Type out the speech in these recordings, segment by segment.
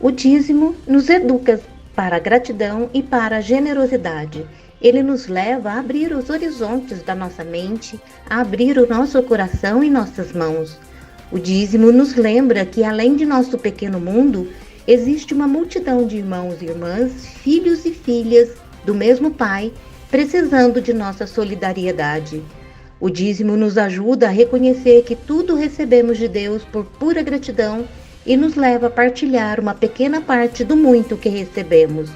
O dízimo nos educa para a gratidão e para a generosidade. Ele nos leva a abrir os horizontes da nossa mente, a abrir o nosso coração e nossas mãos. O dízimo nos lembra que, além de nosso pequeno mundo, existe uma multidão de irmãos e irmãs, filhos e filhas do mesmo Pai, precisando de nossa solidariedade. O dízimo nos ajuda a reconhecer que tudo recebemos de Deus por pura gratidão e nos leva a partilhar uma pequena parte do muito que recebemos.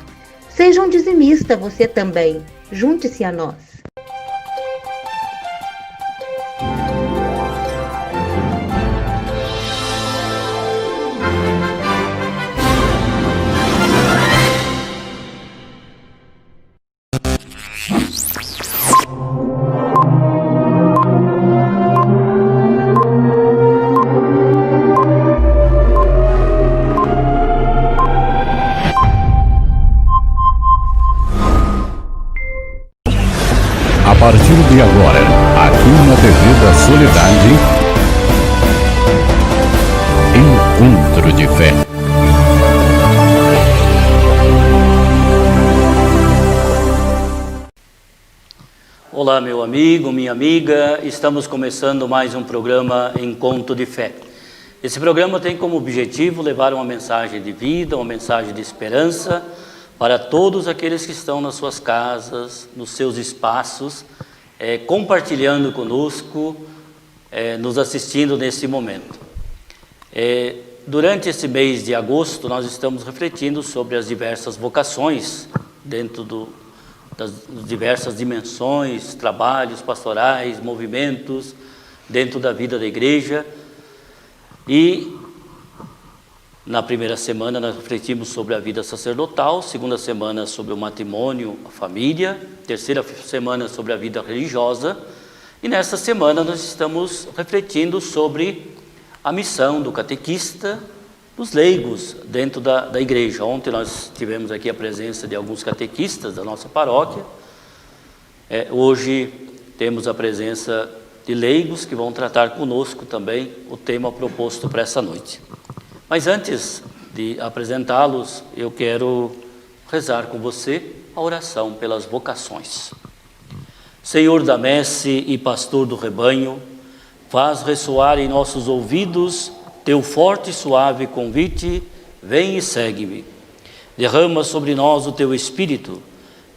Seja um dizimista você também. Junte-se a nós. A partir de agora, aqui na TV da Soledade, Encontro de Fé. Olá, meu amigo, minha amiga, estamos começando mais um programa Encontro de Fé. Esse programa tem como objetivo levar uma mensagem de vida, uma mensagem de esperança para todos aqueles que estão nas suas casas, nos seus espaços, compartilhando conosco, nos assistindo nesse momento. Durante esse mês de agosto, nós estamos refletindo sobre as diversas vocações, dentro das diversas dimensões, trabalhos pastorais, movimentos, dentro da vida da igreja. E na primeira semana nós refletimos sobre a vida sacerdotal, segunda semana sobre o matrimônio, a família, terceira semana sobre a vida religiosa, e nesta semana nós estamos refletindo sobre a missão do catequista, dos leigos dentro da igreja. Ontem nós tivemos aqui a presença de alguns catequistas da nossa paróquia, hoje temos a presença de leigos que vão tratar conosco também o tema proposto para essa noite. Mas antes de apresentá-los, eu quero rezar com você a oração pelas vocações. Senhor da messe e pastor do rebanho, faz ressoar em nossos ouvidos teu forte e suave convite, vem e segue-me. Derrama sobre nós o teu Espírito,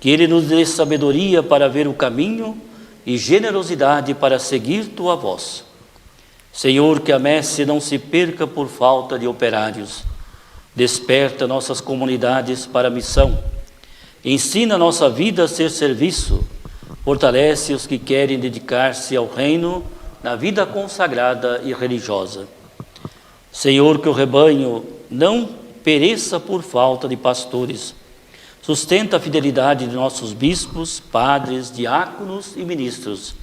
que ele nos dê sabedoria para ver o caminho e generosidade para seguir tua voz. Senhor, que a messe não se perca por falta de operários. Desperta nossas comunidades para a missão. Ensina nossa vida a ser serviço. Fortalece os que querem dedicar-se ao reino na vida consagrada e religiosa. Senhor, que o rebanho não pereça por falta de pastores. Sustenta a fidelidade de nossos bispos, padres, diáconos e ministros.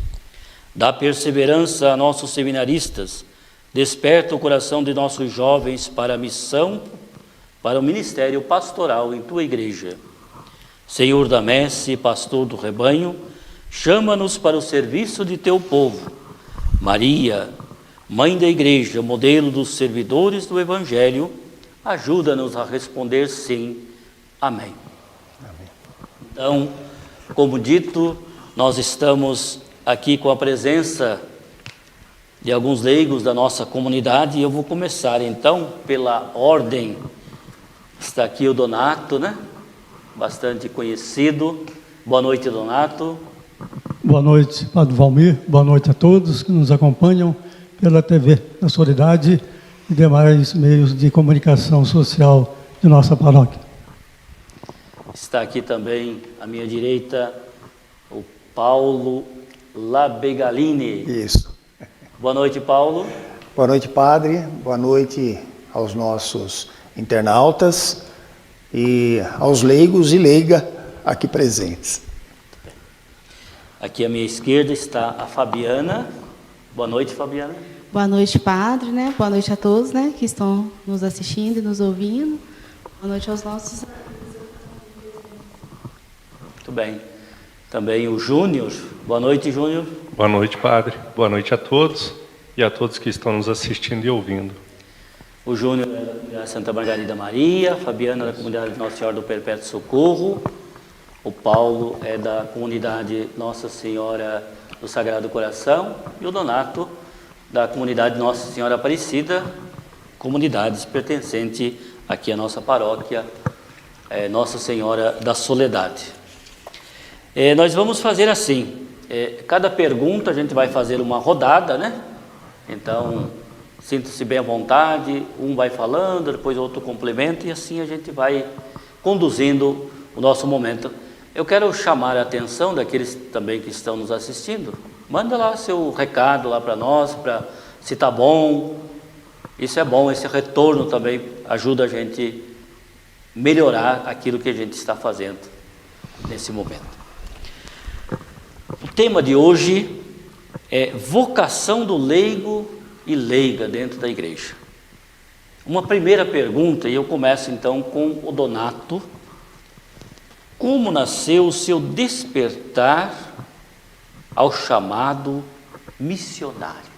Dá perseverança a nossos seminaristas, desperta o coração de nossos jovens para a missão, para o ministério pastoral em tua igreja. Senhor da messe, pastor do rebanho, chama-nos para o serviço de teu povo. Maria, mãe da igreja, modelo dos servidores do evangelho, ajuda-nos a responder sim. Amém. Amém. Então, como dito, nós estamos aqui com a presença de alguns leigos da nossa comunidade, e eu vou começar então pela ordem. Está aqui o Donato, né? Bastante conhecido. Boa noite, Donato. Boa noite, Padre Valmir. Boa noite a todos que nos acompanham pela TV da Soledade e demais meios de comunicação social de nossa paróquia. Está aqui também à minha direita o Paulo Labegalini. Isso. Boa noite, Paulo. Boa noite, Padre. Boa noite aos nossos internautas e aos leigos e leiga aqui presentes. Aqui à minha esquerda está a Fabiana. Boa noite, Fabiana. Boa noite, Padre, né? Boa noite a todos, né, que estão nos assistindo e nos ouvindo. Boa noite aos nossos... Muito bem. Também o Júnior. Boa noite, Júnior. Boa noite, Padre. Boa noite a todos e a todos que estão nos assistindo e ouvindo. o Júnior é da comunidade Santa Margarida Maria, a Fabiana da comunidade Nossa Senhora do Perpétuo Socorro, o Paulo é da comunidade Nossa Senhora do Sagrado Coração e o Donato da comunidade Nossa Senhora Aparecida, comunidades pertencente aqui à nossa paróquia Nossa Senhora da Soledade. Nós vamos fazer assim, cada pergunta a gente vai fazer uma rodada, né? Então, sinta-se bem à vontade, um vai falando, depois o outro complementa e assim a gente vai conduzindo o nosso momento. Eu quero chamar a atenção daqueles também que estão nos assistindo. Manda lá seu recado lá para nós, se está bom. Isso é bom, esse retorno também ajuda a gente melhorar aquilo que a gente está fazendo nesse momento. O tema de hoje é vocação do leigo e leiga dentro da igreja. Uma primeira pergunta, e eu começo então com o Donato. Como nasceu o seu despertar ao chamado missionário?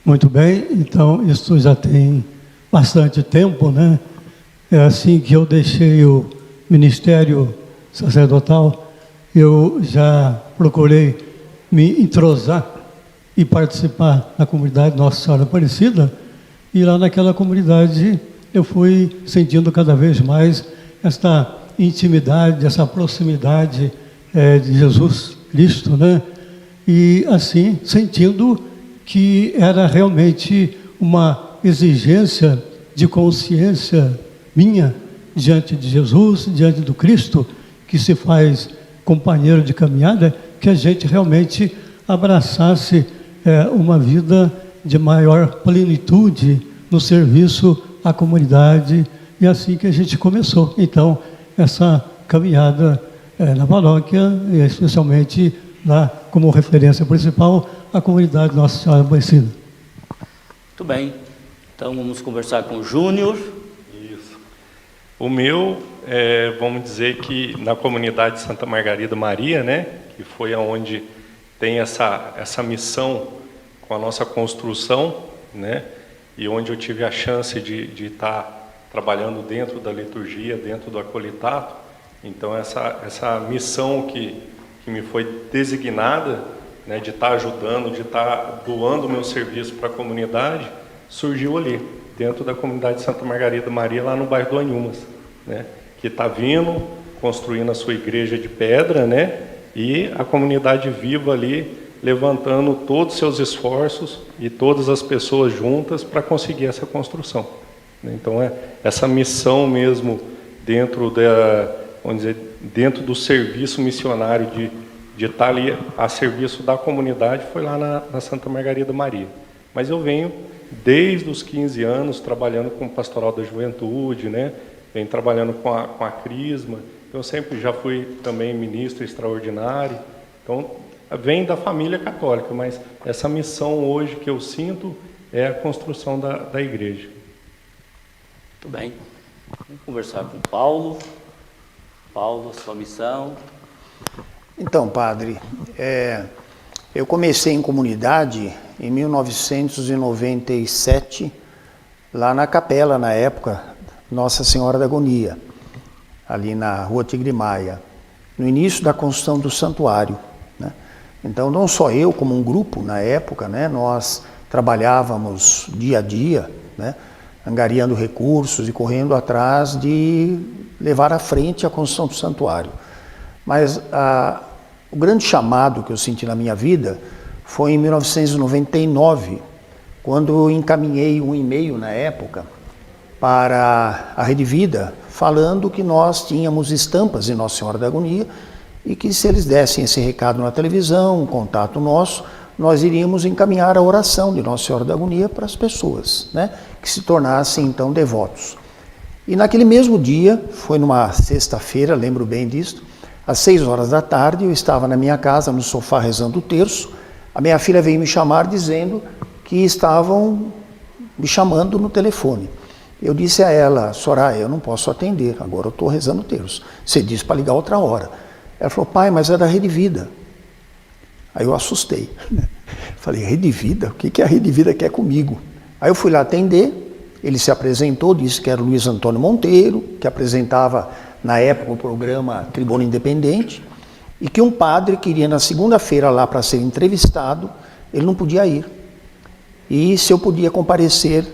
Muito bem, então isso já tem bastante tempo, né? É assim que eu deixei o ministério sacerdotal, eu já procurei me entrosar e participar da comunidade Nossa Senhora Aparecida, e lá naquela comunidade eu fui sentindo cada vez mais esta intimidade, essa proximidade de Jesus Cristo, né? E assim, sentindo que era realmente uma exigência de consciência minha diante de Jesus, diante do Cristo, que se faz companheiro de caminhada, que a gente realmente abraçasse uma vida de maior plenitude no serviço à comunidade, e assim que a gente começou. Então, essa caminhada na paróquia, e especialmente lá como referência principal, a comunidade Nossa Senhora Aparecida. Muito bem, então vamos conversar com o Júnior. Isso. O meu, vamos dizer que na comunidade Santa Margarida Maria, né, que foi aonde tem essa missão com a nossa construção, né, e onde eu tive a chance de estar trabalhando dentro da liturgia, dentro do acolitato. Então essa missão que me foi designada, né, de estar ajudando, de estar doando o meu serviço para a comunidade, surgiu ali, dentro da comunidade Santa Margarida Maria, lá no bairro do Anhumas, né, que está vindo, construindo a sua igreja de pedra, né, e a comunidade viva ali, levantando todos os seus esforços e todas as pessoas juntas para conseguir essa construção. Então, essa missão mesmo dentro vamos dizer, dentro do serviço missionário de estar ali a serviço da comunidade, foi lá na Santa Margarida Maria. Mas eu venho desde os 15 anos trabalhando com o pastoral da juventude, né? Venho trabalhando com a Crisma. Eu sempre já fui também ministro extraordinário. Então, vem da família católica, mas essa missão hoje que eu sinto é a construção da igreja. Muito bem. Vamos conversar com o Paulo. Paulo, sua missão. Então, padre, eu comecei em comunidade em 1997, lá na capela, na época, Nossa Senhora da Agonia, ali na Rua Tigre Maia, no início da construção do santuário, né? Então, não só eu, como um grupo, na época, né, nós trabalhávamos dia a dia, né, angariando recursos e correndo atrás de levar à frente a construção do santuário. Mas o grande chamado que eu senti na minha vida foi em 1999, quando eu encaminhei um e-mail na época para a Rede Vida, falando que nós tínhamos estampas de Nossa Senhora da Agonia e que se eles dessem esse recado na televisão, um contato nosso, nós iríamos encaminhar a oração de Nossa Senhora da Agonia para as pessoas, né, que se tornassem então devotos. E naquele mesmo dia, foi numa sexta-feira, lembro bem disso, às 6 horas da tarde, eu estava na minha casa, no sofá, rezando o terço. A minha filha veio me chamar dizendo que estavam me chamando no telefone. Eu disse a ela: Soraya, eu não posso atender, agora eu estou rezando o terço. Você disse para ligar outra hora. Ela falou: pai, mas é da Rede Vida. Aí eu assustei. Falei: Rede Vida? O que a Rede Vida quer comigo? Aí eu fui lá atender, Ele se apresentou, disse que era o Luiz Antônio Monteiro, que apresentava na época o programa Tribuna Independente, e que um padre queria na segunda-feira lá para ser entrevistado, ele não podia ir. E se eu podia comparecer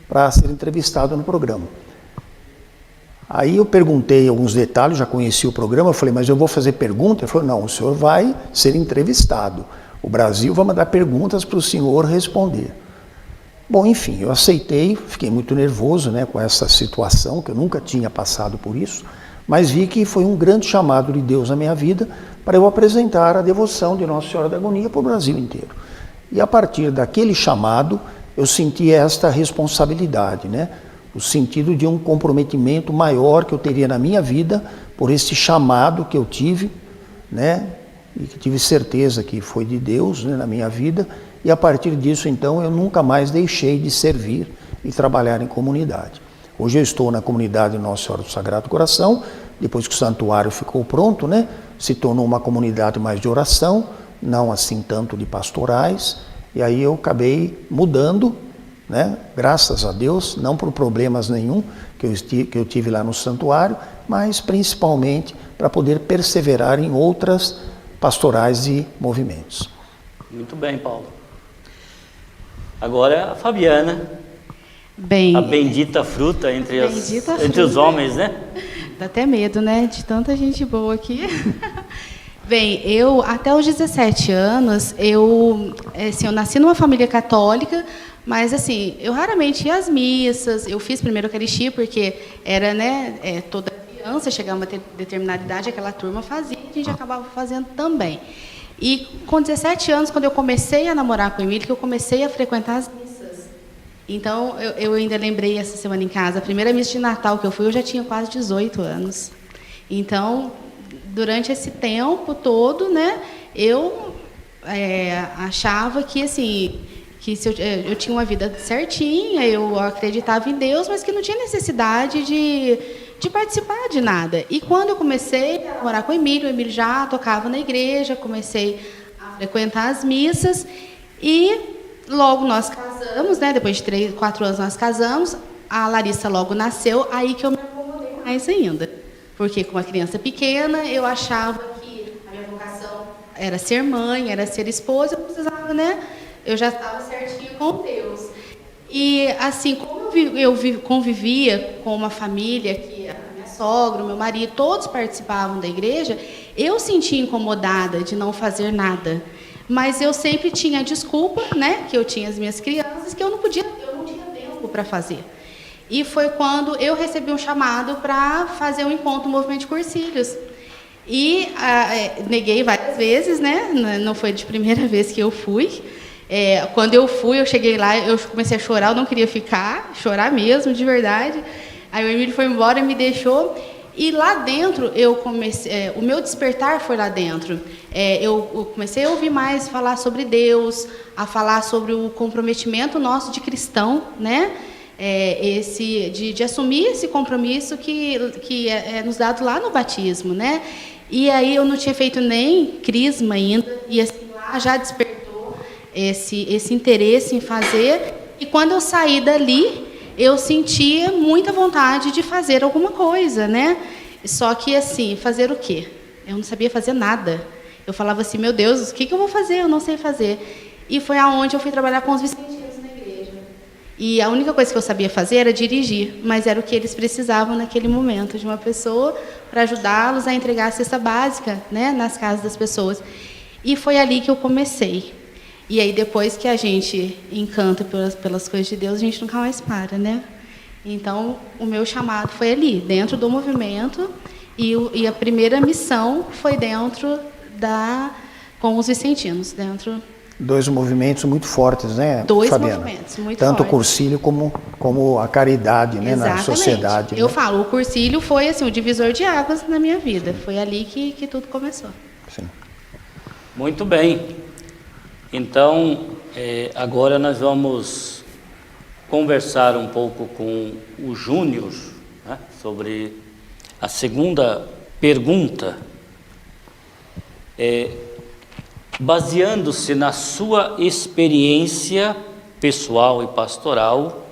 para ser entrevistado no programa. Aí eu perguntei alguns detalhes, já conheci o programa, eu falei, mas eu vou fazer pergunta? Ele falou, não, o senhor vai ser entrevistado. O Brasil vai mandar perguntas para o senhor responder. Bom, enfim, eu aceitei, fiquei muito nervoso, né, com essa situação, que eu nunca tinha passado por isso, mas vi que foi um grande chamado de Deus na minha vida para eu apresentar a devoção de Nossa Senhora da Agonia para o Brasil inteiro. E a partir daquele chamado, eu senti esta responsabilidade, né? O sentido de um comprometimento maior que eu teria na minha vida por esse chamado que eu tive, né? E que tive certeza que foi de Deus, né, na minha vida. E a partir disso, então, eu nunca mais deixei de servir e trabalhar em comunidade. Hoje eu estou na comunidade Nossa Senhora do Sagrado Coração, depois que o santuário ficou pronto, né? Se tornou uma comunidade mais de oração, não assim tanto de pastorais, e aí eu acabei mudando, né? Graças a Deus, não por problemas nenhum que eu tive lá no santuário, mas principalmente para poder perseverar em outras pastorais e movimentos. Muito bem, Paulo. Agora a Fabiana, Bem, a bendita fruta entre os homens, né? dá até medo, né? De tanta gente boa aqui. Bem, eu até os 17 anos, eu nasci numa família católica, mas assim, eu raramente ia às missas. Eu fiz primeiro Eucaristia porque era, né, toda criança chegava a uma determinada idade, aquela turma fazia, a gente acabava fazendo também. E com 17 anos, quando eu comecei a namorar com o Emílio, que eu comecei a frequentar as missas. Então, eu ainda lembrei essa semana em casa, a primeira missa de Natal que eu fui, eu já tinha quase 18 anos. Então, durante esse tempo todo, né, eu achava que, assim, que se eu tinha uma vida certinha, eu acreditava em Deus, mas que não tinha necessidade de participar de nada. E quando eu comecei a morar com o Emílio já tocava na igreja, comecei a frequentar as missas, e logo nós casamos, né, depois de 3, 4 anos nós casamos, a Larissa logo nasceu, aí que eu me acomodei mais ainda. Porque, com uma criança pequena, eu achava que a minha vocação era ser mãe, era ser esposa, eu precisava, né? Eu já estava certinha com Deus. E, assim, como eu convivia com uma família, que a minha sogra, o meu marido, todos participavam da igreja, eu sentia incomodada de não fazer nada. Mas eu sempre tinha a desculpa, né? Que eu tinha as minhas crianças, que eu não tinha tempo para fazer. E foi quando eu recebi um chamado para fazer um encontro no Movimento de Cursilhos. E neguei várias vezes, né? Não foi de primeira vez que eu fui. Quando eu fui, eu cheguei lá, eu comecei a chorar, eu não queria ficar, chorar mesmo, de verdade. Aí o Emílio foi embora e me deixou. E lá dentro, eu comecei, o meu despertar foi lá dentro. Eu comecei a ouvir mais falar sobre Deus, a falar sobre o comprometimento nosso de cristão, né? De assumir esse compromisso que é nos dado lá no batismo, né? E aí eu não tinha feito nem crisma ainda, e assim, lá já despertou esse interesse em fazer, e quando eu saí dali, eu sentia muita vontade de fazer alguma coisa, né? Só que assim, fazer o quê? Eu não sabia fazer nada. Eu falava assim, meu Deus, o que eu vou fazer? Eu não sei fazer. E foi aonde eu fui trabalhar com os vicentinos. E a única coisa que eu sabia fazer era dirigir, mas era o que eles precisavam naquele momento, de uma pessoa para ajudá-los a entregar a cesta básica, né, nas casas das pessoas. E foi ali que eu comecei. E aí, depois que a gente encanta pelas coisas de Deus, a gente nunca mais para, né? Então, o meu chamado foi ali, dentro do movimento, e a primeira missão foi com os vicentinos, dentro... Dois movimentos muito fortes, né, Dois Fabiana? movimentos muito Tanto fortes. O Cursilho como a caridade, né, na sociedade. Eu né? falo, o Cursilho foi assim, o divisor de águas na minha vida. Foi ali que tudo começou. Sim. Muito bem. Então, agora nós vamos conversar um pouco com o Júnior, né, sobre a segunda pergunta. Baseando-se na sua experiência pessoal e pastoral,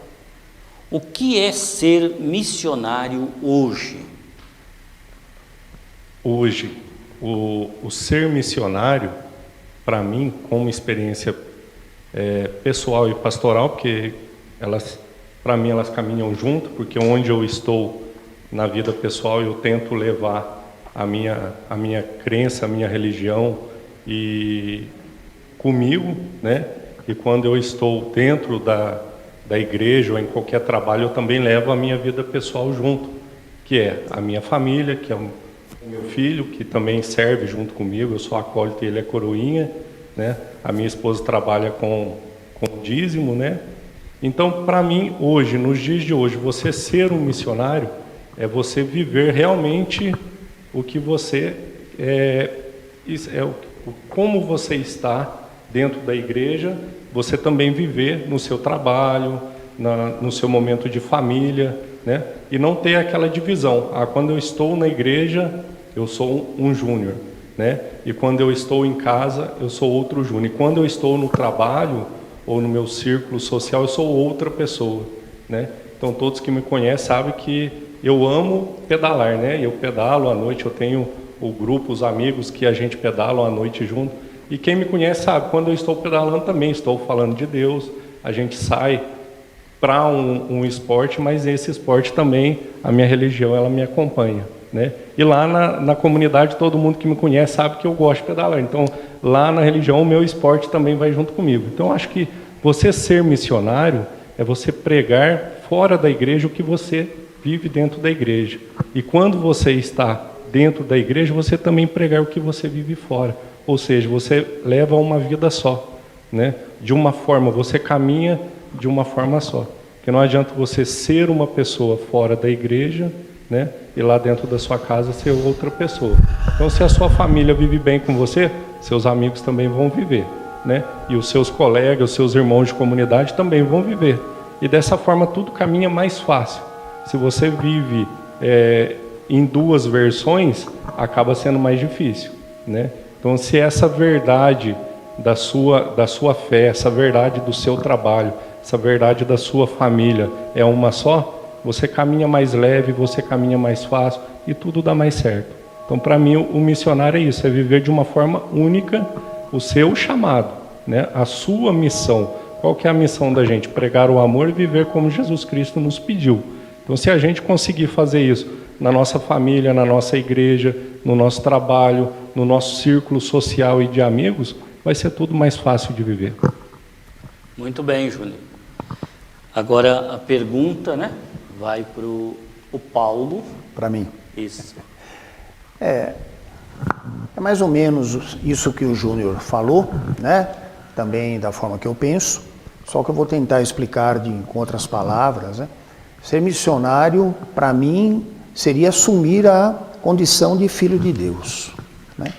O que é ser missionário hoje? Hoje, o ser missionário, para mim, como experiência pessoal e pastoral, porque para mim elas caminham junto, porque onde eu estou na vida pessoal eu tento levar a minha crença, a minha religião e comigo, né? E quando eu estou dentro da igreja ou em qualquer trabalho, eu também levo a minha vida pessoal junto, que é a minha família, que é o meu filho, que também serve junto comigo, eu sou acólito e ele é coroinha, né? A minha esposa trabalha com dízimo, né? Então, para mim, hoje, nos dias de hoje, você ser um missionário é você viver realmente o que você como você está dentro da igreja, você também viver no seu trabalho, no seu momento de família, né? E não ter aquela divisão. Quando eu estou na igreja, eu sou um júnior, né? E quando eu estou em casa, eu sou outro júnior. E quando eu estou no trabalho ou no meu círculo social, eu sou outra pessoa, né? Então todos que me conhecem sabem que eu amo pedalar, né? Eu pedalo à noite, eu tenho o grupo, os amigos que a gente pedala à noite junto. E quem me conhece sabe, quando eu estou pedalando também estou falando de Deus. A gente sai para um esporte, mas esse esporte também, a minha religião, ela me acompanha, né? E lá na comunidade, todo mundo que me conhece sabe que eu gosto de pedalar. Então, lá na religião, o meu esporte também vai junto comigo. Então, acho que você ser missionário é você pregar fora da igreja o que você vive dentro da igreja. E quando você está dentro da igreja, você também pregar o que você vive fora. Ou seja, você leva uma vida só, né? De uma forma, você caminha de uma forma só. Porque não adianta você ser uma pessoa fora da igreja, né? E lá dentro da sua casa ser outra pessoa. Então, se a sua família vive bem com você, seus amigos também vão viver, né? E os seus colegas, os seus irmãos de comunidade também vão viver. E dessa forma tudo caminha mais fácil. Se você vive em duas versões, acaba sendo mais difícil, né? Então, se essa verdade da sua fé, essa verdade do seu trabalho, essa verdade da sua família é uma só, você caminha mais leve, você caminha mais fácil e tudo dá mais certo. Então, para mim, o missionário é isso, é viver de uma forma única o seu chamado, né? A sua missão. Qual que é a missão da gente? Pregar o amor e viver como Jesus Cristo nos pediu. Então, se a gente conseguir fazer isso na nossa família, na nossa igreja, no nosso trabalho, no nosso círculo social e de amigos, vai ser tudo mais fácil de viver. Muito bem, Júnior. Agora a pergunta, né, vai para o Paulo. Para mim. Isso. É mais ou menos isso que o Júnior falou, né? Também da forma que eu penso, só que eu vou tentar explicar com outras palavras, né? Ser missionário, para mim, seria assumir a condição de filho de Deus, né?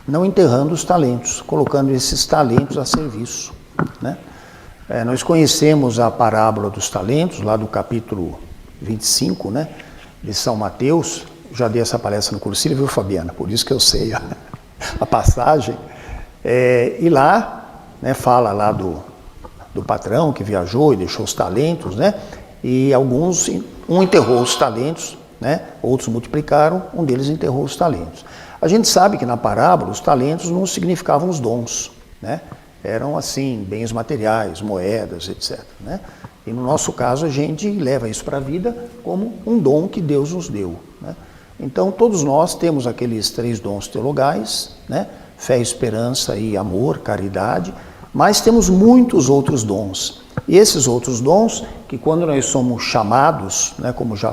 Não enterrando os talentos, colocando esses talentos a serviço, né? Nós conhecemos a parábola dos talentos, lá do capítulo 25, né, de São Mateus. Já dei essa palestra no Cursilho, viu, Fabiana? Por isso que eu sei a passagem. E lá, né, fala lá do patrão que viajou e deixou os talentos, né? E um enterrou os talentos, né? Outros multiplicaram, um deles enterrou os talentos. A gente sabe que na parábola os talentos não significavam os dons, né? Eram assim, bens materiais, moedas, etc, né? E no nosso caso a gente leva isso para a vida como um dom que Deus nos deu, né? Então todos nós temos aqueles 3 dons teologais, né? Fé, esperança e amor, caridade, mas temos muitos outros dons. E esses outros dons, que quando nós somos chamados, né, como já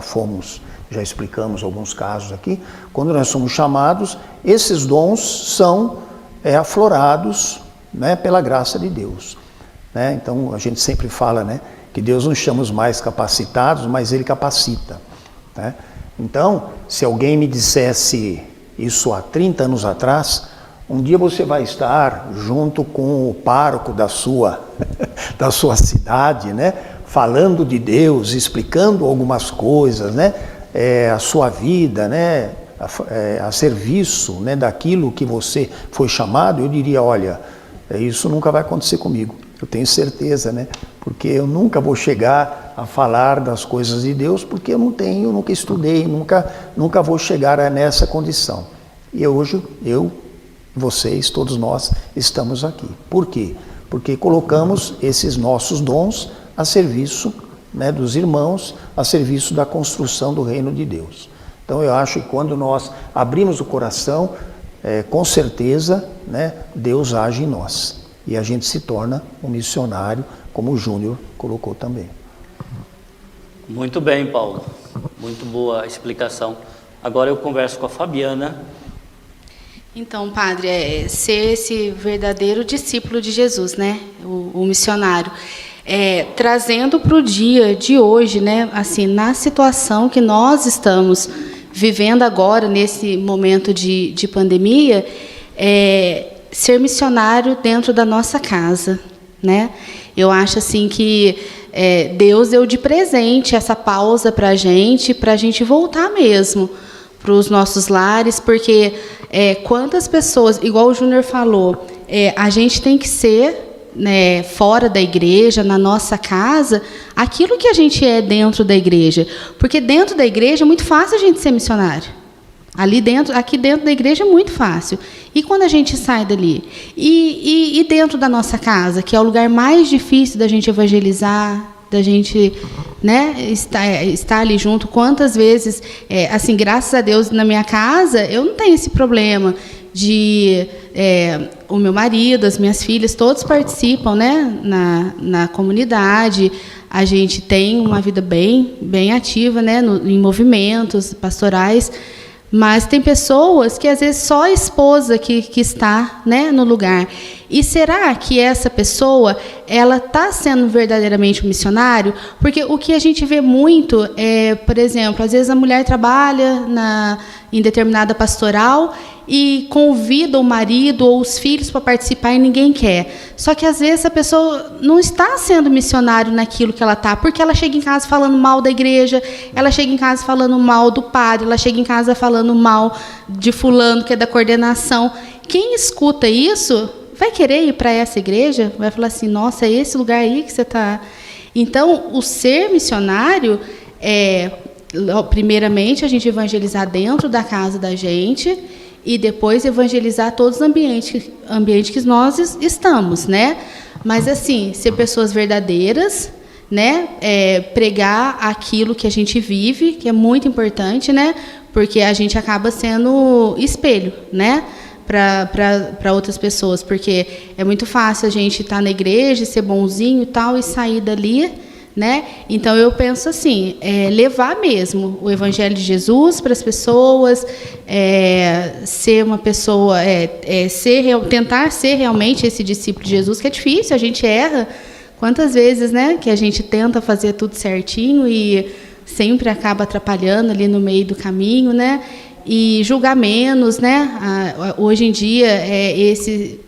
explicamos alguns casos aqui, quando nós somos chamados, esses dons são aflorados, né, pela graça de Deus, né? Então a gente sempre fala, né, que Deus não chama os mais capacitados, mas Ele capacita, né? Então, se alguém me dissesse isso há 30 anos atrás, um dia você vai estar junto com o pároco da sua cidade, né, falando de Deus, explicando algumas coisas, né, a sua vida, né, a serviço, né, daquilo que você foi chamado. Eu diria, olha, isso nunca vai acontecer comigo, eu tenho certeza, né, porque eu nunca vou chegar a falar das coisas de Deus, porque eu não tenho, nunca estudei, nunca vou chegar nessa condição. E hoje, vocês, todos nós, estamos aqui. Por quê? Porque colocamos esses nossos dons a serviço, né, dos irmãos, a serviço da construção do reino de Deus. Então eu acho que quando nós abrimos o coração, com certeza, né, Deus age em nós. E a gente se torna um missionário, como o Júnior colocou também. Muito bem, Paulo. Muito boa explicação. Agora eu converso com a Fabiana. Então, padre, ser esse verdadeiro discípulo de Jesus, né? O missionário. Trazendo para o dia de hoje, né? Assim, na situação que nós estamos vivendo agora, nesse momento de pandemia, ser missionário dentro da nossa casa, né? Eu acho assim que Deus deu de presente essa pausa para a gente voltar mesmo para os nossos lares, porque quantas pessoas, igual o Júnior falou, a gente tem que ser, né, fora da igreja, na nossa casa, aquilo que a gente é dentro da igreja. Porque dentro da igreja é muito fácil a gente ser missionário. Aqui dentro da igreja é muito fácil. E quando a gente sai dali? E dentro da nossa casa, que é o lugar mais difícil da gente evangelizar, da gente, né, estar ali junto. Quantas vezes, assim, graças a Deus, na minha casa, eu não tenho esse problema de o meu marido, as minhas filhas, todos participam, né, na comunidade. A gente tem uma vida bem ativa, né, em movimentos pastorais. Mas tem pessoas que, às vezes, só a esposa que está, né, no lugar. E será que essa pessoa ela está sendo verdadeiramente um missionário? Porque o que a gente vê muito por exemplo, às vezes a mulher trabalha em determinada pastoral e convida o marido ou os filhos para participar e ninguém quer. Só que, às vezes, a pessoa não está sendo missionário naquilo que ela está, porque ela chega em casa falando mal da igreja, ela chega em casa falando mal do padre, ela chega em casa falando mal de fulano, que é da coordenação. Quem escuta isso vai querer ir para essa igreja? Vai falar assim, nossa, é esse lugar aí que você está... Então, o ser missionário primeiramente, a gente evangelizar dentro da casa da gente e depois evangelizar todos os ambientes que nós estamos, né? Mas, assim, ser pessoas verdadeiras, né? Pregar aquilo que a gente vive, que é muito importante, né? Porque a gente acaba sendo espelho, né? Para outras pessoas, porque é muito fácil a gente estar na igreja, ser bonzinho e tal, e sair dali, né? Então eu penso assim, levar mesmo o Evangelho de Jesus para as pessoas, ser uma pessoa, tentar ser realmente esse discípulo de Jesus, que é difícil, a gente erra. Quantas vezes, né, que a gente tenta fazer tudo certinho e sempre acaba atrapalhando ali no meio do caminho, né? E julgar menos, né? Hoje em dia, esse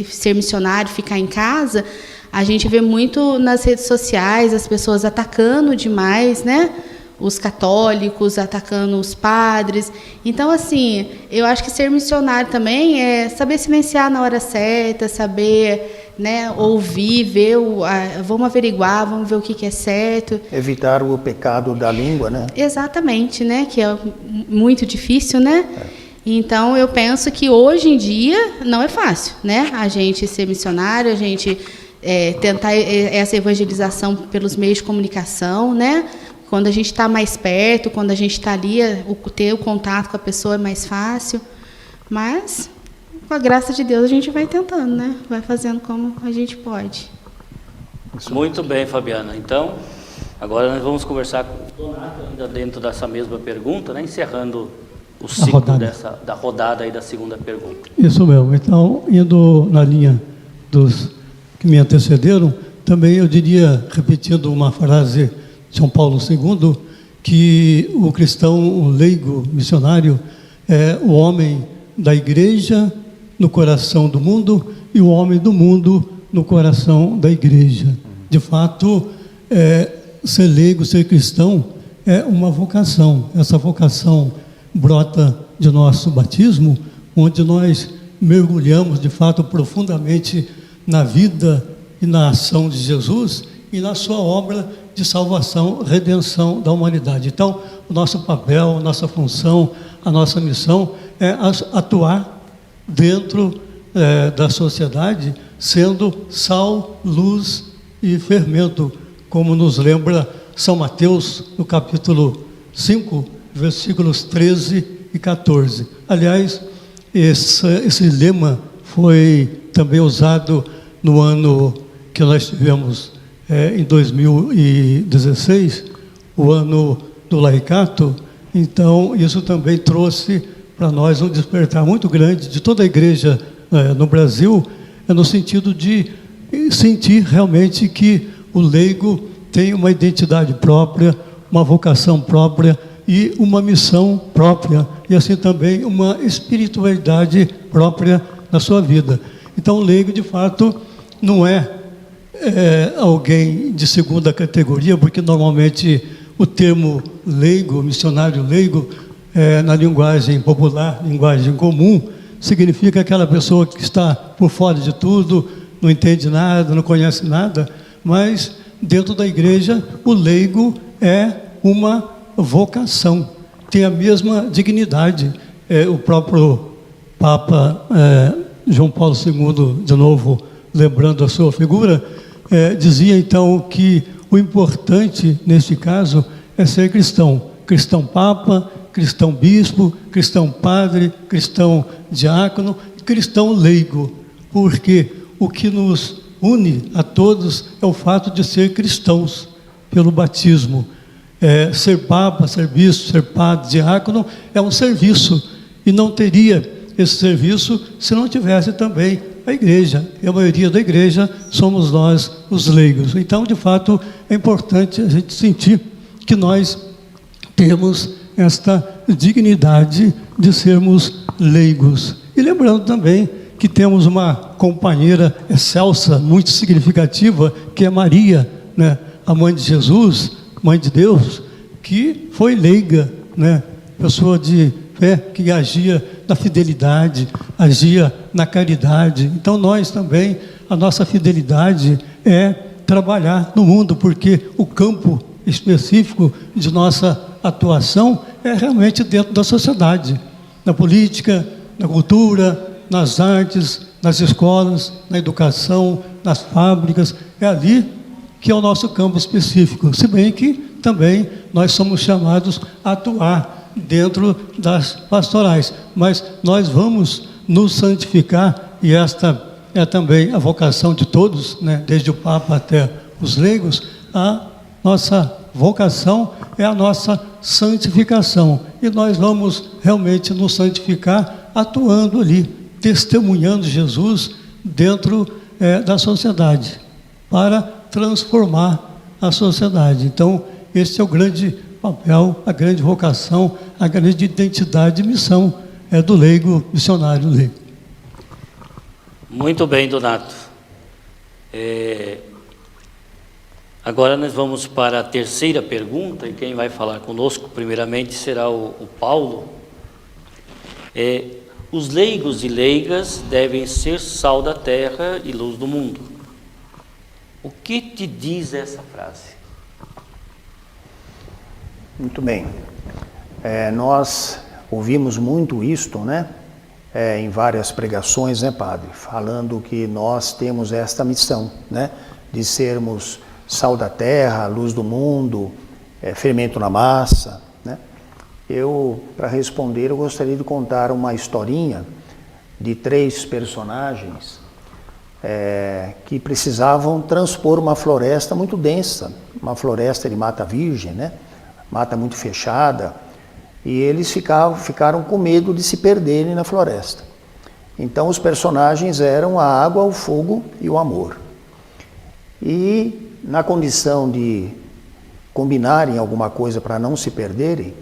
ser missionário, ficar em casa, a gente vê muito nas redes sociais as pessoas atacando demais, né? Os católicos, atacando os padres. Então, assim, eu acho que ser missionário também é saber silenciar na hora certa, saber, né, ouvir, ver, vamos averiguar, vamos ver o que é certo. Evitar o pecado da língua, né? Exatamente, né? Que é muito difícil, né? Então, eu penso que hoje em dia não é fácil, né? A gente ser missionário, a gente tentar essa evangelização pelos meios de comunicação, né? Quando a gente está mais perto, quando a gente está ali, ter o contato com a pessoa é mais fácil. Mas, com a graça de Deus, a gente vai tentando, né? Vai fazendo como a gente pode. Muito bem, Fabiana. Então, agora nós vamos conversar com o Donato, ainda dentro dessa mesma pergunta, né? Encerrando o ciclo da rodada aí da segunda pergunta. Isso mesmo. Então, indo na linha dos que me antecederam, também eu diria, repetindo uma frase de São Paulo II, que o cristão, o leigo missionário, é o homem da igreja no coração do mundo e o homem do mundo no coração da igreja. De fato, ser leigo, ser cristão, é uma vocação. Essa vocação brota de nosso batismo, onde nós mergulhamos, de fato, profundamente na vida e na ação de Jesus, e na sua obra de salvação, redenção da humanidade. Então, o nosso papel, a nossa função, a nossa missão é atuar dentro da sociedade, sendo sal, luz e fermento, como nos lembra São Mateus, no capítulo 5, versículos 13 e 14. Aliás, esse lema foi também usado no ano que nós tivemos em 2016, o ano do laicato. Então, isso também trouxe para nós um despertar muito grande de toda a igreja no Brasil, no sentido de sentir realmente que o leigo tem uma identidade própria, uma vocação própria e uma missão própria, e assim também uma espiritualidade própria na sua vida. Então, o leigo, de fato, não é alguém de segunda categoria, porque normalmente o termo leigo, missionário leigo, na linguagem popular, linguagem comum, significa aquela pessoa que está por fora de tudo, não entende nada, não conhece nada, mas dentro da igreja o leigo é uma vocação, tem a mesma dignidade. O próprio Papa João Paulo II, de novo lembrando a sua figura, dizia então que o importante neste caso é ser cristão, cristão papa, cristão bispo, cristão padre, cristão diácono, cristão leigo, porque o que nos une a todos é o fato de ser cristãos pelo batismo. Ser papa, ser bispo, ser padre, diácono é um serviço, e não teria esse serviço se não tivesse também a igreja, e a maioria da igreja somos nós, os leigos. Então, de fato, é importante a gente sentir que nós temos esta dignidade de sermos leigos. E lembrando também que temos uma companheira excelsa, muito significativa, que é Maria, né? A mãe de Jesus, mãe de Deus, que foi leiga, né? Pessoa de fé que agia na fidelidade, agia na caridade. Então nós também, a nossa fidelidade é trabalhar no mundo, porque o campo específico de nossa atuação é realmente dentro da sociedade, na política, na cultura, nas artes, nas escolas, na educação, nas fábricas. É ali que é o nosso campo específico, se bem que também nós somos chamados a atuar dentro das pastorais, mas nós vamos nos santificar, e esta é também a vocação de todos, né? Desde o Papa até os leigos. A nossa vocação é a nossa santificação, e nós vamos realmente nos santificar atuando ali, testemunhando Jesus dentro da sociedade, para transformar a sociedade. Então, esse é o grande papel, a grande vocação, a grande identidade e missão do leigo, missionário leigo. Muito bem, Donato. Agora nós vamos para a terceira pergunta, e quem vai falar conosco primeiramente será o Paulo. Os leigos e leigas devem ser sal da terra e luz do mundo. O que te diz essa frase? Muito bem. Nós ouvimos muito isto, né? Em várias pregações, né, padre? Falando que nós temos esta missão, né? De sermos sal da terra, luz do mundo, fermento na massa, né? Para responder, eu gostaria de contar uma historinha de 3 personagens que precisavam transpor uma floresta muito densa, uma floresta de mata virgem, né? Mata muito fechada, e eles ficaram com medo de se perderem na floresta. Então os personagens eram a água, o fogo e o amor. E na condição de combinarem alguma coisa para não se perderem,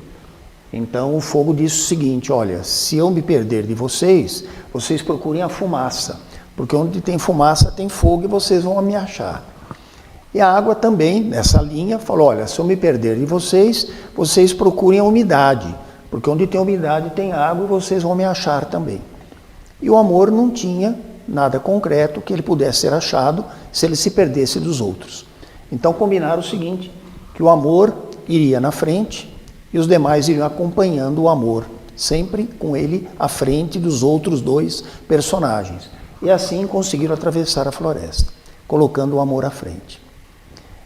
então o fogo disse o seguinte: olha, se eu me perder de vocês, vocês procurem a fumaça, porque onde tem fumaça tem fogo e vocês vão me achar. E a água também, nessa linha, falou: olha, se eu me perder de vocês, vocês procurem a umidade, porque onde tem umidade tem água e vocês vão me achar também. E o amor não tinha nada concreto que ele pudesse ser achado se ele se perdesse dos outros. Então combinaram o seguinte, que o amor iria na frente e os demais iriam acompanhando o amor, sempre com ele à frente dos outros dois personagens. E assim conseguiram atravessar a floresta, colocando o amor à frente.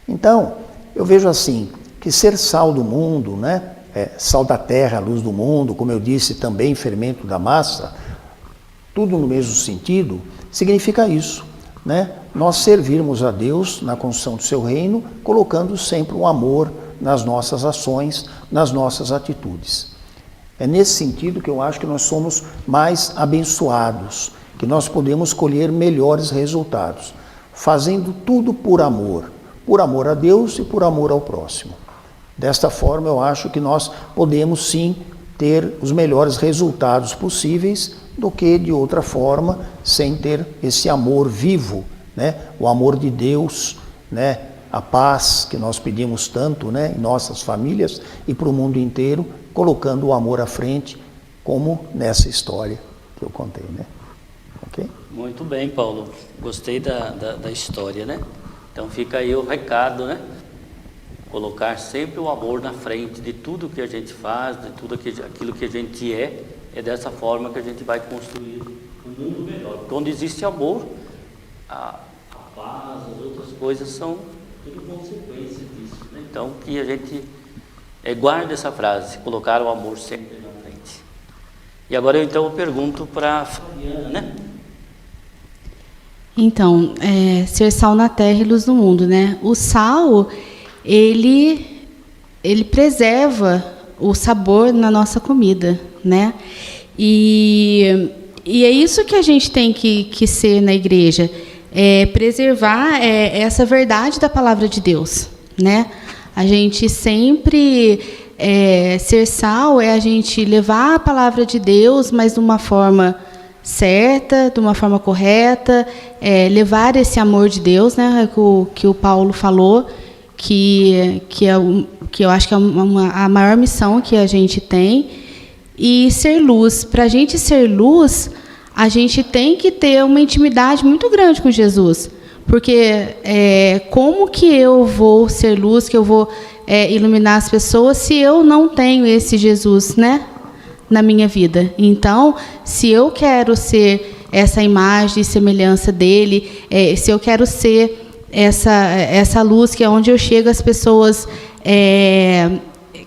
Então, eu vejo assim, que ser sal do mundo, né? Sal da terra, luz do mundo, como eu disse também, fermento da massa, tudo no mesmo sentido, significa isso, né? Nós servirmos a Deus na construção do seu reino, colocando sempre o amor nas nossas ações, nas nossas atitudes. É nesse sentido que eu acho que nós somos mais abençoados, que nós podemos colher melhores resultados, fazendo tudo por amor a Deus e por amor ao próximo. Desta forma, eu acho que nós podemos sim ter os melhores resultados possíveis do que de outra forma, sem ter esse amor vivo, né? O amor de Deus, né? A paz que nós pedimos tanto, né? Em nossas famílias e para o mundo inteiro, colocando o amor à frente, como nessa história que eu contei, né? Ok? Muito bem, Paulo. Gostei da história, né? Então fica aí o recado, né? Colocar sempre o amor na frente de tudo que a gente faz, de tudo aquilo que a gente é. É dessa forma que a gente vai construir um mundo melhor. Quando existe amor, a paz, as outras coisas são tudo consequência disso, né? Então que a gente guarde essa frase, colocar o amor sempre na frente. E agora eu pergunto para a Fabiana, né? Então, ser sal na terra e luz no mundo, né? O sal, ele preserva o sabor na nossa comida, né? E é isso que a gente tem que ser na igreja, preservar essa verdade da palavra de Deus, né? A gente sempre ser sal é a gente levar a palavra de Deus, mas de uma forma certa, de uma forma correta, levar esse amor de Deus, né, que o Paulo falou, que eu acho que é a maior missão que a gente tem, e ser luz. Para a gente ser luz, a gente tem que ter uma intimidade muito grande com Jesus, porque como que eu vou ser luz, que eu vou iluminar as pessoas, se eu não tenho esse Jesus, né, na minha vida? Então, se eu quero ser essa imagem e semelhança dele, se eu quero ser essa luz que é onde eu chego, as pessoas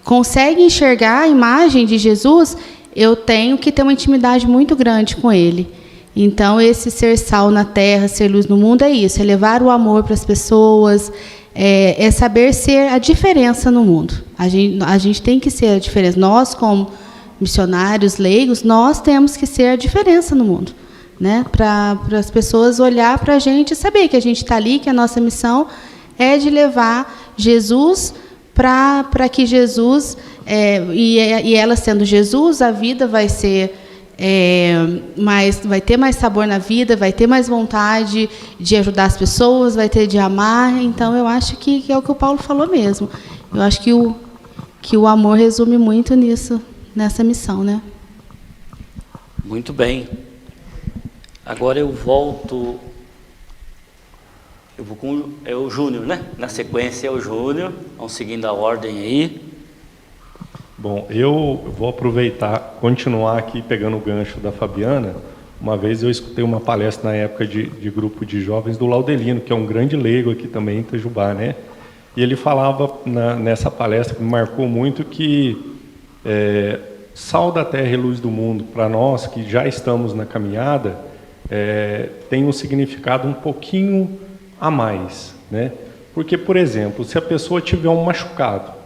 conseguem enxergar a imagem de Jesus, eu tenho que ter uma intimidade muito grande com ele. Então, esse ser sal na terra, ser luz no mundo, é isso, é levar o amor para as pessoas, é saber ser a diferença no mundo. A gente tem que ser a diferença. Nós, como missionários, leigos, nós temos que ser a diferença no mundo, né? Para as pessoas olhar para a gente e saber que a gente está ali, que a nossa missão é de levar Jesus para que Jesus, e ela sendo Jesus, a vida vai ser vai ter mais sabor na vida, vai ter mais vontade de ajudar as pessoas, vai ter de amar. Então, eu acho que é o que o Paulo falou mesmo. Eu acho que o amor resume muito nisso, nessa missão, né? Muito bem. Agora eu vou com o Júnior, né? Na sequência é o Júnior. Vamos seguindo a ordem aí. Bom, eu vou aproveitar, continuar aqui pegando o gancho da Fabiana. Uma vez eu escutei uma palestra na época de grupo de jovens do Laudelino, que é um grande leigo aqui também em Itajubá, né? E ele falava nessa palestra, que me marcou muito, que sal da terra e luz do mundo, para nós que já estamos na caminhada, tem um significado um pouquinho a mais, né? Porque, por exemplo, se a pessoa tiver um machucado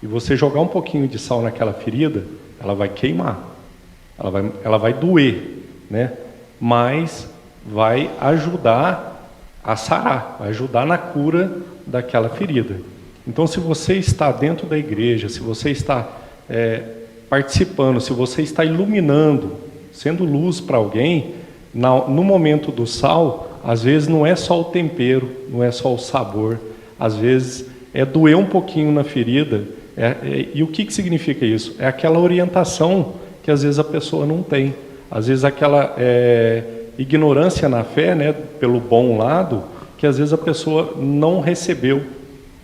e você jogar um pouquinho de sal naquela ferida, ela vai queimar, ela vai doer, né? Mas vai ajudar a sarar, vai ajudar na cura daquela ferida. Então, se você está dentro da igreja, se você está participando, se você está iluminando, sendo luz para alguém, no momento do sal, às vezes não é só o tempero, não é só o sabor, às vezes é doer um pouquinho na ferida. E o que significa isso? É aquela orientação que às vezes a pessoa não tem. Às vezes aquela ignorância na fé, né, pelo bom lado, que às vezes a pessoa não recebeu,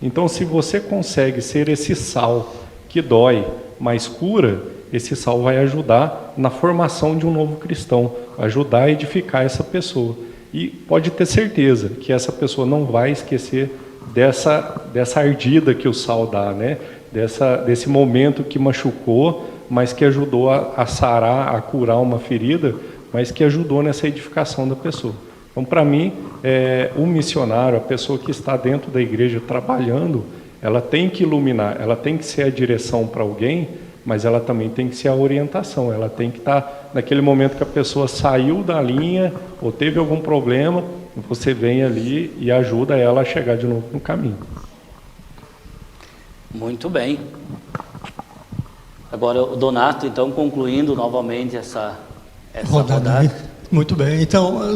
Então, se você consegue ser esse sal que dói, mas cura, esse sal vai ajudar na formação de um novo cristão, vai ajudar a edificar essa pessoa. E pode ter certeza que essa pessoa não vai esquecer dessa ardida que o sal dá, né? Desse momento que machucou, mas que ajudou a sarar, a curar uma ferida, mas que ajudou nessa edificação da pessoa. Então, para mim, o missionário, a pessoa que está dentro da igreja trabalhando, ela tem que iluminar, ela tem que ser a direção para alguém, mas ela também tem que ser a orientação, ela tem que estar naquele momento que a pessoa saiu da linha ou teve algum problema, você vem ali e ajuda ela a chegar de novo no caminho. Muito bem. Agora o Donato, então, concluindo novamente essa rodada. Muito bem. Então,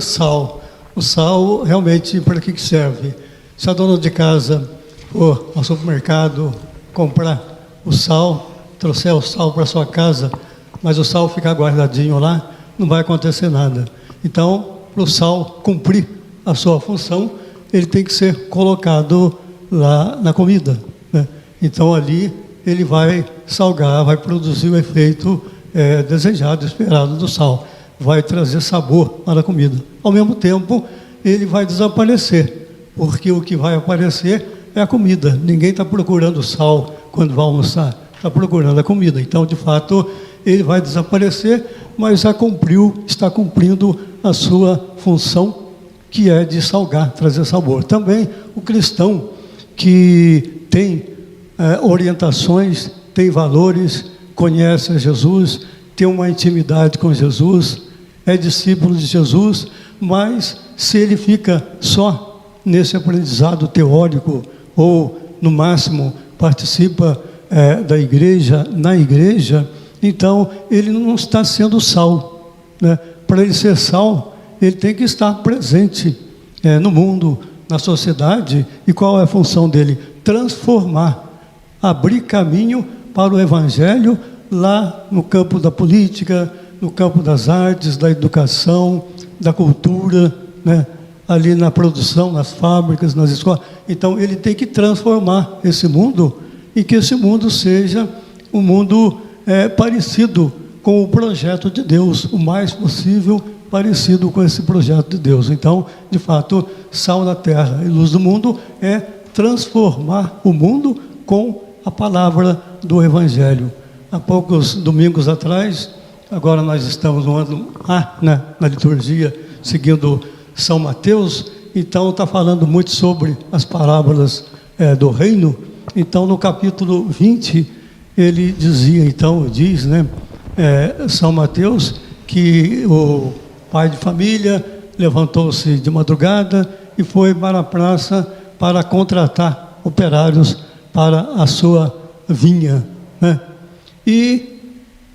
o sal realmente para que serve? Se a dona de casa for ao supermercado comprar o sal, trouxer o sal para sua casa, mas o sal ficar guardadinho lá, não vai acontecer nada. Então, para o sal cumprir a sua função, ele tem que ser colocado lá na comida, né? Então, ali ele vai salgar, vai produzir o efeito desejado, esperado do sal. Vai trazer sabor para a comida. Ao mesmo tempo, ele vai desaparecer, porque o que vai aparecer é a comida. Ninguém está procurando sal quando vai almoçar, está procurando a comida. Então, de fato, ele vai desaparecer, mas está cumprindo a sua função, que é de salgar, trazer sabor. Também o cristão que tem orientações, tem valores, conhece a Jesus, tem uma intimidade com Jesus, é discípulo de Jesus, mas se ele fica só nesse aprendizado teórico, ou no máximo participa da igreja, na igreja, então ele não está sendo sal, né? Para ele ser sal, ele tem que estar presente no mundo, na sociedade. E qual é a função dele? Transformar, abrir caminho para o Evangelho lá no campo da política, no campo das artes, da educação, da cultura, né? Ali na produção, nas fábricas, nas escolas. Então, ele tem que transformar esse mundo e que esse mundo seja um mundo parecido com o projeto de Deus, o mais possível parecido com esse projeto de Deus. Então, de fato, sal da terra e luz do mundo é transformar o mundo com a palavra do Evangelho. Há poucos domingos atrás, agora nós estamos no ano na liturgia, seguindo São Mateus, então está falando muito sobre as parábolas do reino. Então, no capítulo 20, ele diz, né, São Mateus, que o pai de família levantou-se de madrugada e foi para a praça para contratar operários para a sua vinha, né? E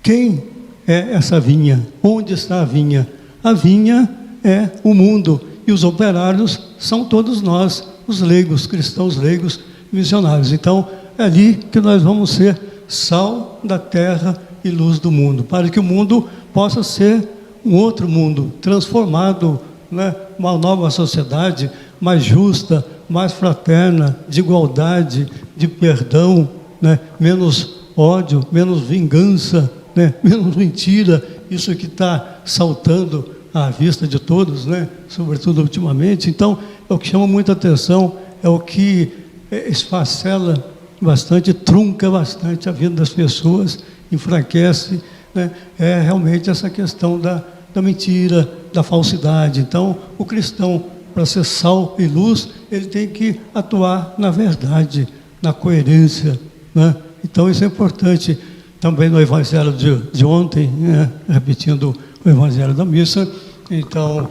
quem é essa vinha? Onde está a vinha? A vinha é o mundo, e os operários são todos nós, os leigos, cristãos leigos, missionários. Então, é ali que nós vamos ser sal da terra e luz do mundo, para que o mundo possa ser um outro mundo, transformado, né? Uma nova sociedade mais justa, mais fraterna, de igualdade, de perdão, né? Menos ódio, menos vingança, né? Menos mentira, isso que está saltando à vista de todos, né? Sobretudo ultimamente. Então, é o que chama muita atenção, é o que esfacela bastante, trunca bastante a vida das pessoas, enfraquece, né? É realmente essa questão da mentira, da falsidade. Então, o cristão, para ser sal e luz, ele tem que atuar na verdade, na coerência, né? Então, isso é importante. Também no Evangelho de ontem, né? Repetindo o Evangelho da missa, então,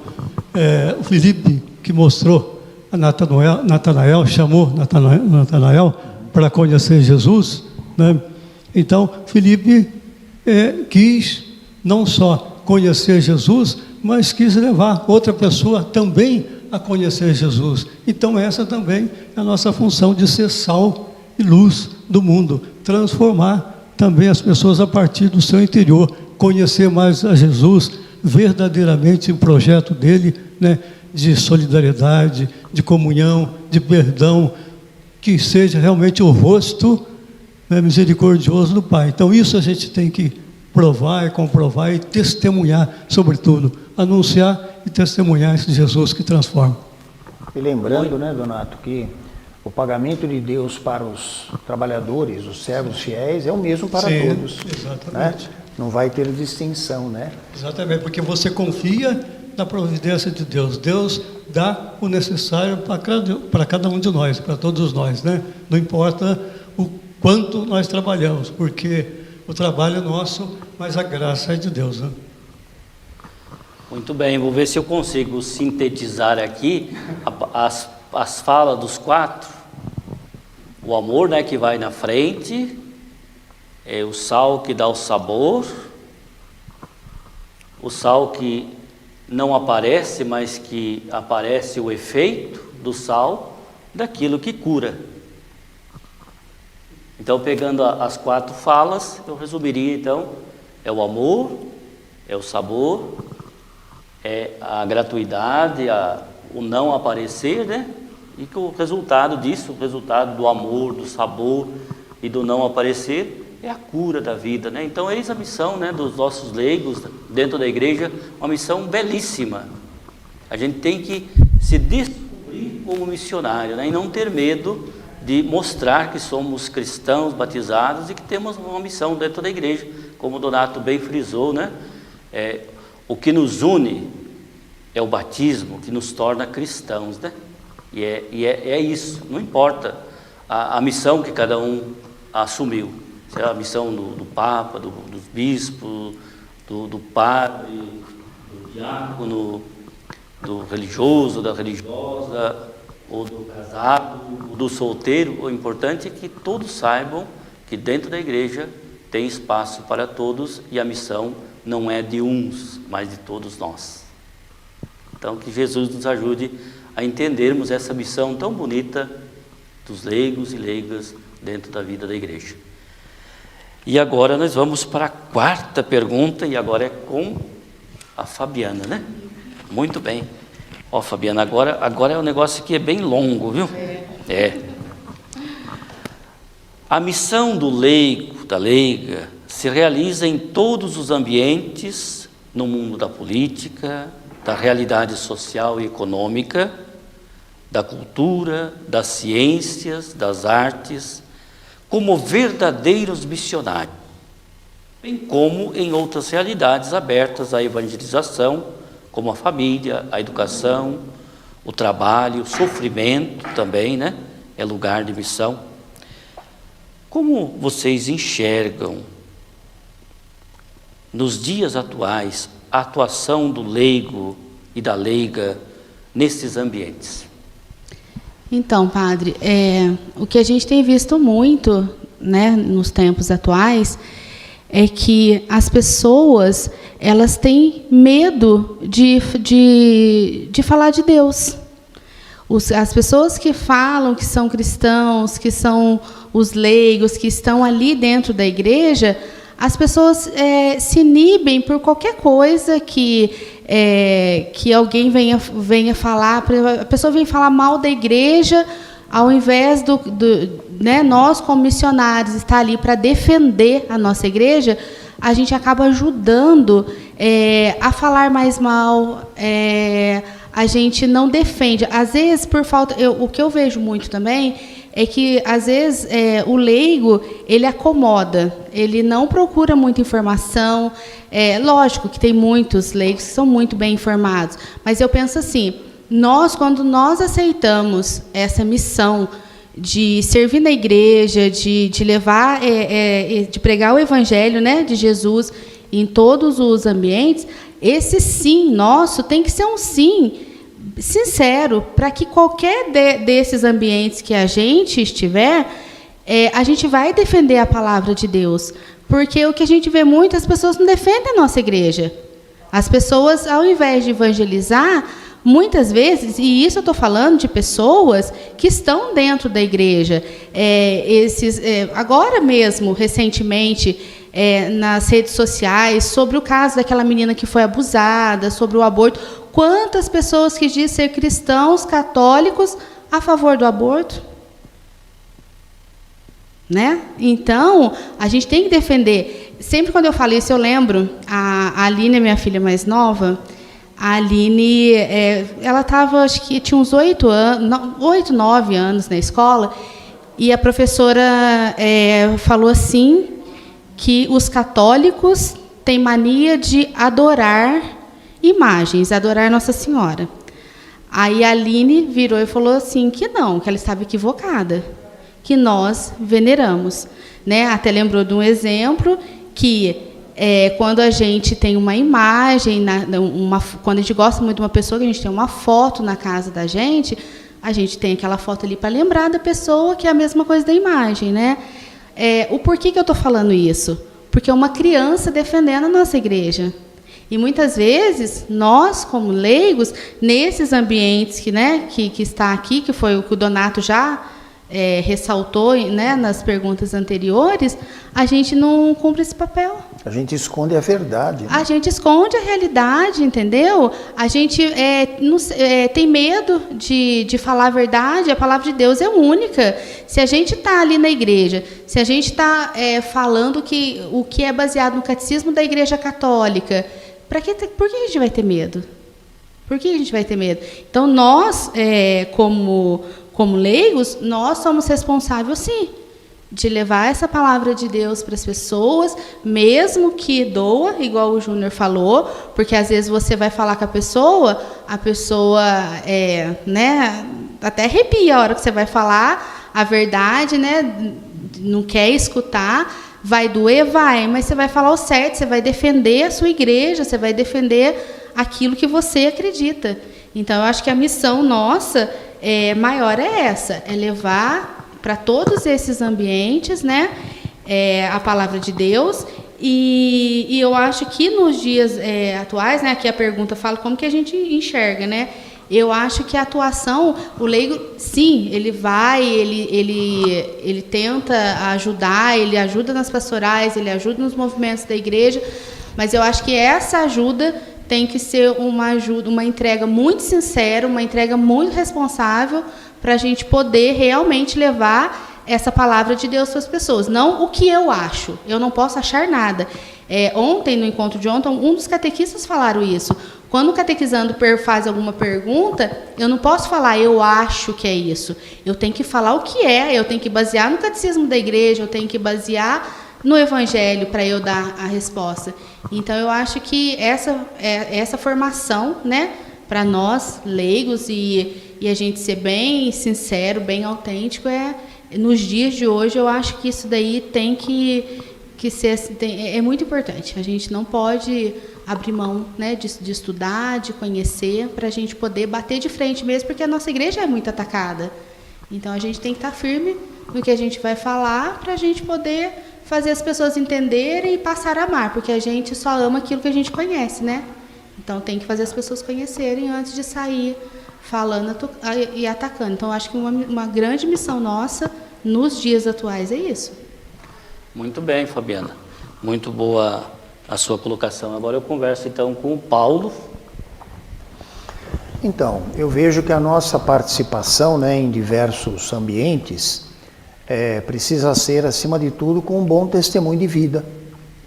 o Filipe, que mostrou a Natanael, chamou Natanael para conhecer Jesus, né? Então, Filipe quis não só conhecer Jesus, mas quis levar outra pessoa também a conhecer Jesus. Então, essa também é a nossa função de ser sal e luz do mundo, transformar também as pessoas a partir do seu interior, conhecer mais a Jesus, verdadeiramente o projeto dele, né, de solidariedade, de comunhão, de perdão, que seja realmente o rosto, né, misericordioso do Pai. Então isso a gente tem que provar, comprovar e testemunhar, sobretudo, anunciar e testemunhar esse Jesus que transforma. E lembrando, né, Donato, que o pagamento de Deus para os trabalhadores, os servos fiéis, é o mesmo para todos. Exatamente. Né? Não vai ter distinção, né? Exatamente, porque você confia na providência de Deus. Deus dá o necessário para cada um de nós, para todos nós, né? Não importa o quanto nós trabalhamos, porque o trabalho é nosso, mas a graça é de Deus, né? Muito bem, vou ver se eu consigo sintetizar aqui as falas dos 4. O amor, né, que vai na frente, o sal que dá o sabor, o sal que não aparece, mas que aparece o efeito do sal, daquilo que cura. Então, pegando as 4 falas, eu resumiria, então, é o amor, é o sabor, é a gratuidade, o não aparecer, né? E que o resultado disso, o resultado do amor, do sabor e do não aparecer, é a cura da vida, né? Então, eis a missão, né, dos nossos leigos dentro da igreja, uma missão belíssima. A gente tem que se descobrir como missionário, né? E não ter medo de mostrar que somos cristãos batizados e que temos uma missão dentro da igreja, como o Donato bem frisou, né? O que nos une é o batismo, que nos torna cristãos, né? E é isso, não importa a missão que cada um assumiu, se é a missão do Papa, dos bispos, do padre, do diácono, do religioso, da religiosa, ou do casado, ou do solteiro. O importante é que todos saibam que dentro da igreja tem espaço para todos e a missão não é de uns, mas de todos nós. Então, que Jesus nos ajude a entendermos essa missão tão bonita dos leigos e leigas dentro da vida da igreja. E agora nós vamos para a 4ª pergunta, e agora é com a Fabiana, né? Muito bem. Ó, Fabiana, agora é um negócio que é bem longo, viu? A missão do leigo, da leiga, se realiza em todos os ambientes, no mundo da política, da realidade social e econômica, da cultura, das ciências, das artes, como verdadeiros missionários, bem como em outras realidades abertas à evangelização, como a família, a educação, o trabalho, o sofrimento também, né? É lugar de missão. Como vocês enxergam, nos dias atuais, a atuação do leigo e da leiga nesses ambientes? Então, padre, o que a gente tem visto muito, né, nos tempos atuais, é que as pessoas, elas têm medo de falar de Deus. As pessoas que falam que são cristãos, que são os leigos, que estão ali dentro da igreja, as pessoas se inibem por qualquer coisa que alguém venha falar. A pessoa vem falar mal da igreja, ao invés né, nós, como missionários, estar ali para defender a nossa igreja, a gente acaba ajudando a falar mais mal, a gente não defende. Às vezes, por falta... o que eu vejo muito também é que, às vezes, o leigo, ele acomoda, ele não procura muita informação. Lógico que tem muitos leigos que são muito bem informados, mas eu penso assim, quando nós aceitamos essa missão de servir na igreja, de levar, de pregar o evangelho, né, de Jesus em todos os ambientes, esse sim nosso tem que ser um sim sincero, para que qualquer desses ambientes que a gente estiver, a gente vai defender a palavra de Deus. Porque o que a gente vê muito, as pessoas não defendem a nossa igreja. As pessoas, ao invés de evangelizar, muitas vezes, e isso eu estou falando de pessoas que estão dentro da igreja, agora mesmo, recentemente, nas redes sociais, sobre o caso daquela menina que foi abusada, sobre o aborto. Quantas pessoas que dizem ser cristãos, católicos, a favor do aborto? né? Então, a gente tem que defender. Sempre quando eu falo isso, eu lembro, a Aline, minha filha mais nova, a Aline, ela estava, acho que tinha uns 8, 9 anos na escola, e a professora falou assim, que os católicos têm mania de adorar imagens, adorar Nossa Senhora. Aí a Aline virou e falou assim, que não, que ela estava equivocada, que nós veneramos, né? Até lembrou de um exemplo que quando a gente tem uma imagem, quando a gente gosta muito de uma pessoa, que a gente tem uma foto na casa da gente, a gente tem aquela foto ali para lembrar da pessoa, que é a mesma coisa da imagem, né? O porquê que eu estou falando isso? Porque é uma criança defendendo a nossa igreja. E muitas vezes, nós, como leigos, nesses ambientes que está aqui, que foi o que o Donato já ressaltou, né, nas perguntas anteriores, a gente não cumpre esse papel. A gente esconde a verdade, né? A gente esconde a realidade, entendeu? A gente tem medo de falar a verdade. A palavra de Deus é única. Se a gente está ali na igreja, se a gente está falando o que é baseado no catecismo da Igreja Católica, por que a gente vai ter medo? Por que a gente vai ter medo? Então, nós, como leigos, nós somos responsáveis, sim, de levar essa palavra de Deus para as pessoas, mesmo que doa, igual o Júnior falou, porque às vezes você vai falar com a pessoa né, até arrepia a hora que você vai falar a verdade, né, não quer escutar, vai doer, mas você vai falar o certo, você vai defender a sua igreja, você vai defender aquilo que você acredita. Então, eu acho que a missão nossa maior é essa, é levar para todos esses ambientes, né, a palavra de Deus. E eu acho que nos dias atuais, né, aqui a pergunta fala como que a gente enxerga, né? Eu acho que a atuação, o leigo, sim, ele tenta ajudar, ele ajuda nas pastorais, ele ajuda nos movimentos da igreja, mas eu acho que essa ajuda tem que ser uma entrega muito sincera, uma entrega muito responsável, para a gente poder realmente levar essa palavra de Deus para as pessoas. Não o que eu acho, eu não posso achar nada. Ontem, no encontro de ontem, um dos catequistas falaram isso. Quando o catequizando faz alguma pergunta, eu não posso falar, eu acho que é isso. Eu tenho que falar o que eu tenho que basear no catecismo da igreja, eu tenho que basear no evangelho para eu dar a resposta. Então, eu acho que essa formação, né, para nós, leigos, e a gente ser bem sincero, bem autêntico, nos dias de hoje, eu acho que isso daí tem que ser, é muito importante. A gente não pode abrir mão, né, de estudar, de conhecer, para a gente poder bater de frente mesmo, porque a nossa igreja é muito atacada. Então, a gente tem que estar firme no que a gente vai falar, para a gente poder fazer as pessoas entenderem e passar a amar, porque a gente só ama aquilo que a gente conhece, né? Então, tem que fazer as pessoas conhecerem antes de sair falando e atacando. Então, acho que uma grande missão nossa nos dias atuais é isso. Muito bem, Fabiana. Muito boa a sua colocação. Agora eu converso, então, com o Paulo. Então, eu vejo que a nossa participação, né, em diversos ambientes precisa ser, acima de tudo, com um bom testemunho de vida,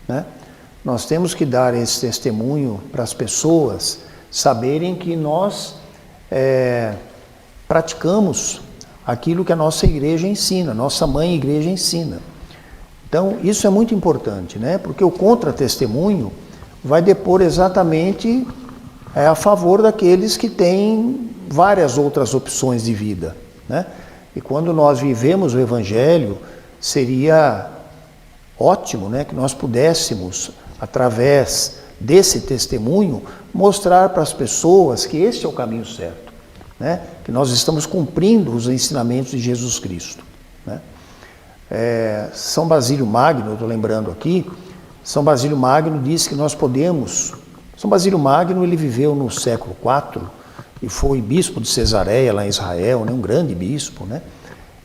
né? Nós temos que dar esse testemunho para as pessoas saberem que nós praticamos aquilo que a nossa igreja ensina, nossa mãe igreja ensina. Então, isso é muito importante, né? Porque o contra-testemunho vai depor exatamente a favor daqueles que têm várias outras opções de vida, né? E quando nós vivemos o Evangelho, seria ótimo, né, que nós pudéssemos, através desse testemunho, mostrar para as pessoas que esse é o caminho certo, né? Que nós estamos cumprindo os ensinamentos de Jesus Cristo, né? São Basílio Magno, eu estou lembrando aqui, São Basílio Magno diz que nós podemos... São Basílio Magno, ele viveu no século IV e foi bispo de Cesareia, lá em Israel, né? Um grande bispo, né?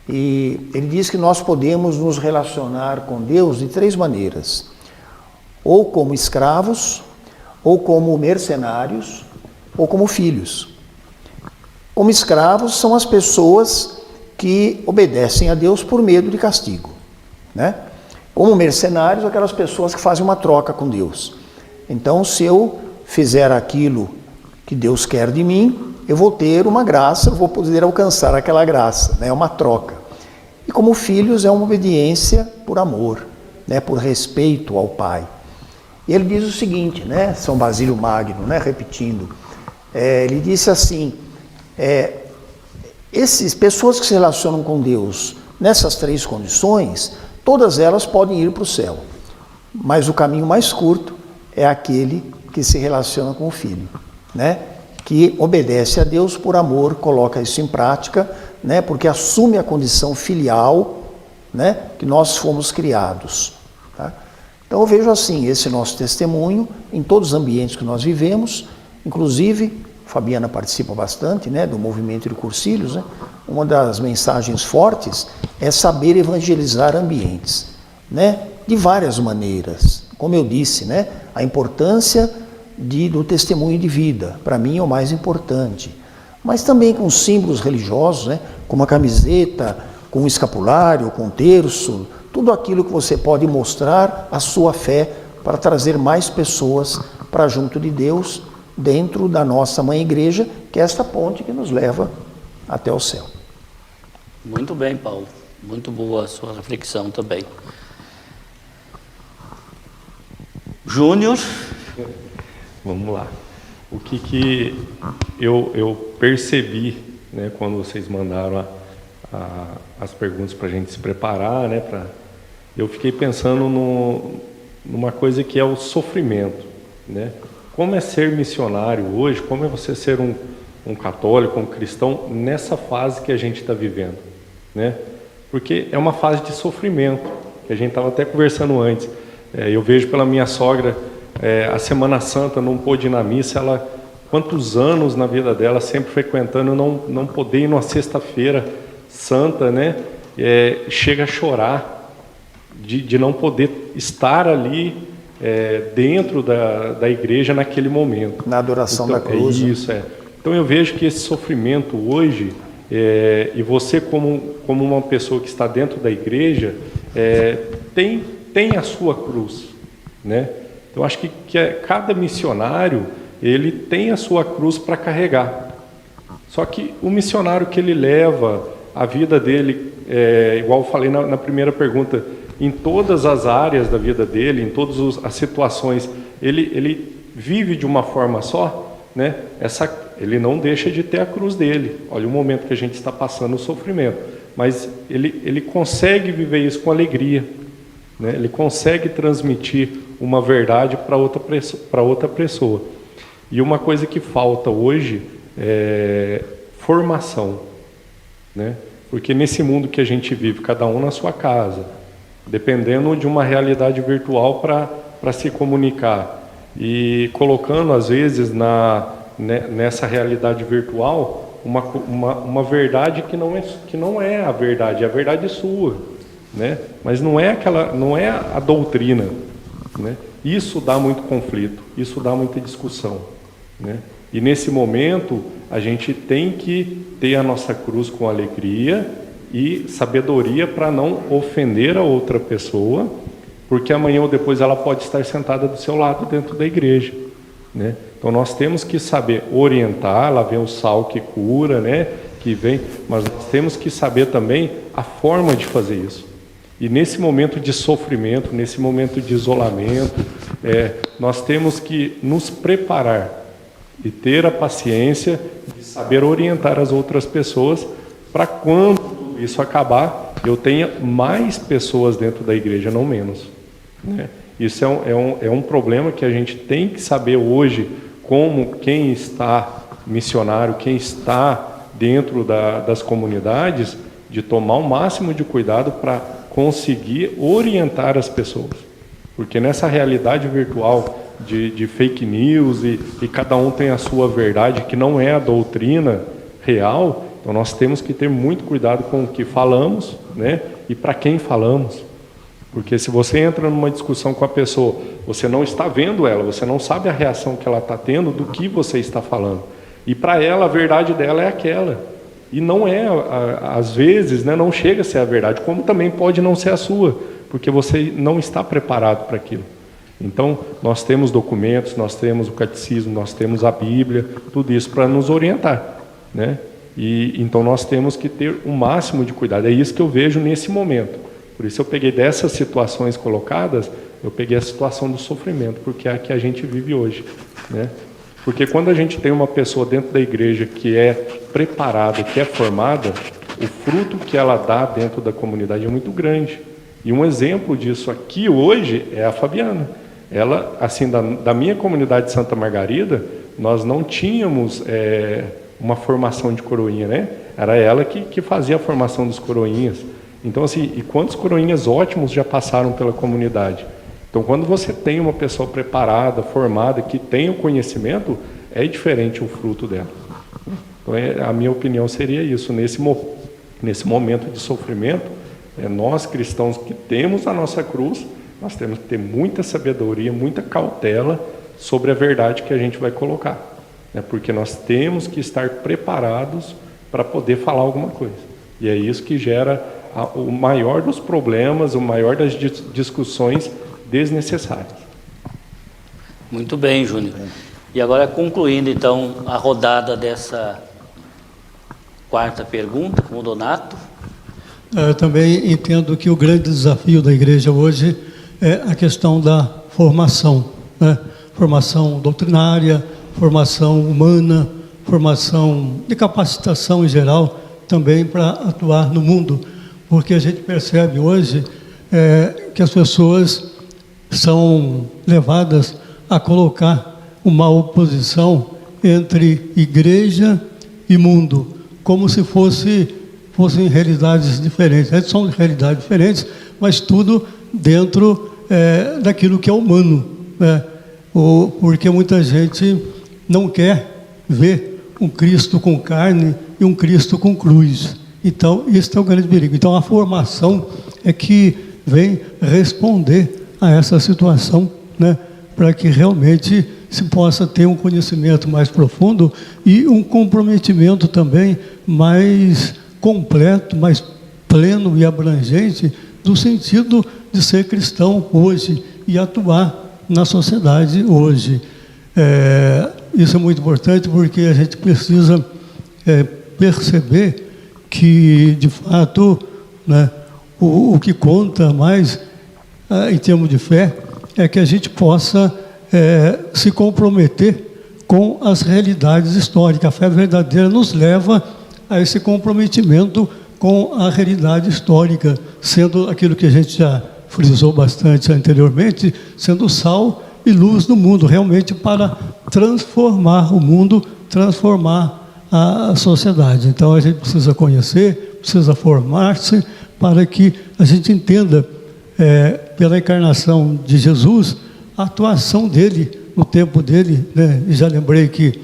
E ele diz que nós podemos nos relacionar com Deus de 3 maneiras: ou como escravos, ou como mercenários, ou como filhos. Como escravos são as pessoas que obedecem a Deus por medo de castigo, né? Como mercenários, aquelas pessoas que fazem uma troca com Deus. Então, se eu fizer aquilo que Deus quer de mim, eu vou ter uma graça, eu vou poder alcançar aquela graça, né? É uma troca. E como filhos, é uma obediência por amor, né? Por respeito ao Pai. E ele diz o seguinte, né? São Basílio Magno, né? Repetindo, ele disse assim, essas pessoas que se relacionam com Deus nessas 3 condições, todas elas podem ir para o céu, mas o caminho mais curto é aquele que se relaciona com o Filho, né? Que obedece a Deus por amor, coloca isso em prática, né? Porque assume a condição filial, né? Que nós fomos criados. Tá? Então eu vejo assim, esse nosso testemunho em todos os ambientes que nós vivemos, inclusive, Fabiana participa bastante, né, do movimento de Cursilhos, né? Uma das mensagens fortes é saber evangelizar ambientes, né? De várias maneiras. Como eu disse, né? A importância do testemunho de vida, para mim é o mais importante. Mas também com símbolos religiosos, né? Com uma camiseta, com um escapulário, com um terço, tudo aquilo que você pode mostrar a sua fé para trazer mais pessoas para junto de Deus, dentro da nossa mãe igreja, que é esta ponte que nos leva até o céu. Muito bem, Paulo. Muito boa a sua reflexão também. Júnior. Vamos lá. O que eu percebi, né, quando vocês mandaram as perguntas para a gente se preparar, né, eu fiquei pensando numa coisa que é o sofrimento, né? Como é ser missionário hoje, como é você ser um católico, um cristão, nessa fase que a gente está vivendo, né? Porque é uma fase de sofrimento, que a gente estava até conversando antes. Eu vejo pela minha sogra, a Semana Santa, não pôde ir na missa, ela, quantos anos na vida dela, sempre frequentando, não poder ir numa sexta-feira santa, né? Chega a chorar de não poder estar ali dentro da igreja naquele momento. Na adoração da cruz. Isso, Então eu vejo que esse sofrimento hoje, e você como uma pessoa que está dentro da igreja, tem a sua cruz, né? Eu acho que cada missionário, ele tem a sua cruz para carregar. Só que o missionário que ele leva a vida dele, igual eu falei na primeira pergunta, em todas as áreas da vida dele, em todas as situações, ele vive de uma forma só, né? Ele não deixa de ter a cruz dele. Olha o momento que a gente está passando, o sofrimento. Mas ele consegue viver isso com alegria, né? Ele consegue transmitir uma verdade para outra pessoa. E uma coisa que falta hoje é formação, né? Porque nesse mundo que a gente vive, cada um na sua casa, dependendo de uma realidade virtual para se comunicar e colocando às vezes nessa realidade virtual uma verdade que não é a verdade sua, né? Mas não é a doutrina, né? Isso dá muito conflito, isso dá muita discussão, né? E nesse momento a gente tem que ter a nossa cruz com alegria e sabedoria para não ofender a outra pessoa, porque amanhã ou depois ela pode estar sentada do seu lado dentro da igreja, né? Então nós temos que saber orientar. Lá vem o sal que cura, né? Que vem, mas nós temos que saber também a forma de fazer isso. E nesse momento de sofrimento, nesse momento de isolamento, nós temos que nos preparar e ter a paciência de saber orientar as outras pessoas para quando isso acabar, eu tenha mais pessoas dentro da igreja, não menos, né? Isso é um problema que a gente tem que saber hoje, como quem está missionário, quem está dentro das comunidades, de tomar o máximo de cuidado para conseguir orientar as pessoas. Porque nessa realidade virtual de fake news e cada um tem a sua verdade, que não é a doutrina real, então nós temos que ter muito cuidado com o que falamos, né? E para quem falamos. Porque se você entra numa discussão com a pessoa, você não está vendo ela, você não sabe a reação que ela está tendo do que você está falando. E para ela, a verdade dela é aquela. E não é, às vezes, né, não chega a ser a verdade, como também pode não ser a sua. porque você não está preparado para aquilo. Então, nós temos documentos, nós temos o catecismo, nós temos a Bíblia, tudo isso para nos orientar, né? E então nós temos que ter o máximo de cuidado. É isso que eu vejo nesse momento. Por isso eu peguei dessas situações colocadas, eu peguei a situação do sofrimento, porque é a que a gente vive hoje, né? Porque quando a gente tem uma pessoa dentro da igreja que é preparada, que é formada, o fruto que ela dá dentro da comunidade é muito grande. E um exemplo disso aqui hoje é a Fabiana. Ela, assim, da minha comunidade de Santa Margarida, nós não tínhamos uma formação de coroinha, né? Era ela que fazia a formação dos coroinhas. Então, assim, e quantos coroinhas ótimos já passaram pela comunidade? Então, quando você tem uma pessoa preparada, formada, que tem o conhecimento, é diferente o fruto dela. Então, a minha opinião seria isso. Nesse momento de sofrimento, nós cristãos que temos a nossa cruz, nós temos que ter muita sabedoria, muita cautela sobre a verdade que a gente vai colocar, né? Porque nós temos que estar preparados para poder falar alguma coisa. E é isso que gera o maior dos problemas, o maior das discussões desnecessárias. Muito bem, Júnior. E agora, concluindo, então, a rodada dessa quarta pergunta com o Donato. Eu também entendo que o grande desafio da igreja hoje é a questão da formação, né? Formação doutrinária, formação humana, formação de capacitação em geral, também para atuar no mundo. Porque a gente percebe hoje que as pessoas são levadas a colocar uma oposição entre igreja e mundo, como se fossem realidades diferentes. São realidades diferentes, mas tudo dentro daquilo que é humano, né? Porque muita gente não quer ver um Cristo com carne e um Cristo com cruz. Então, isso é o grande perigo. Então, a formação é que vem responder a essa situação, né? Para que realmente se possa ter um conhecimento mais profundo e um comprometimento também mais completo, mais pleno e abrangente do sentido de ser cristão hoje e atuar na sociedade hoje. Isso é muito importante porque a gente precisa perceber que, de fato, né, o que conta mais em termos de fé é que a gente possa se comprometer com as realidades históricas. A fé verdadeira nos leva a esse comprometimento com a realidade histórica, sendo aquilo que a gente já frisou bastante anteriormente, sendo sal e luz do mundo, realmente para transformar o mundo, transformar a sociedade. Então a gente precisa conhecer, precisa formar-se para que a gente entenda, pela encarnação de Jesus, a atuação dele no tempo dele, né? E já lembrei que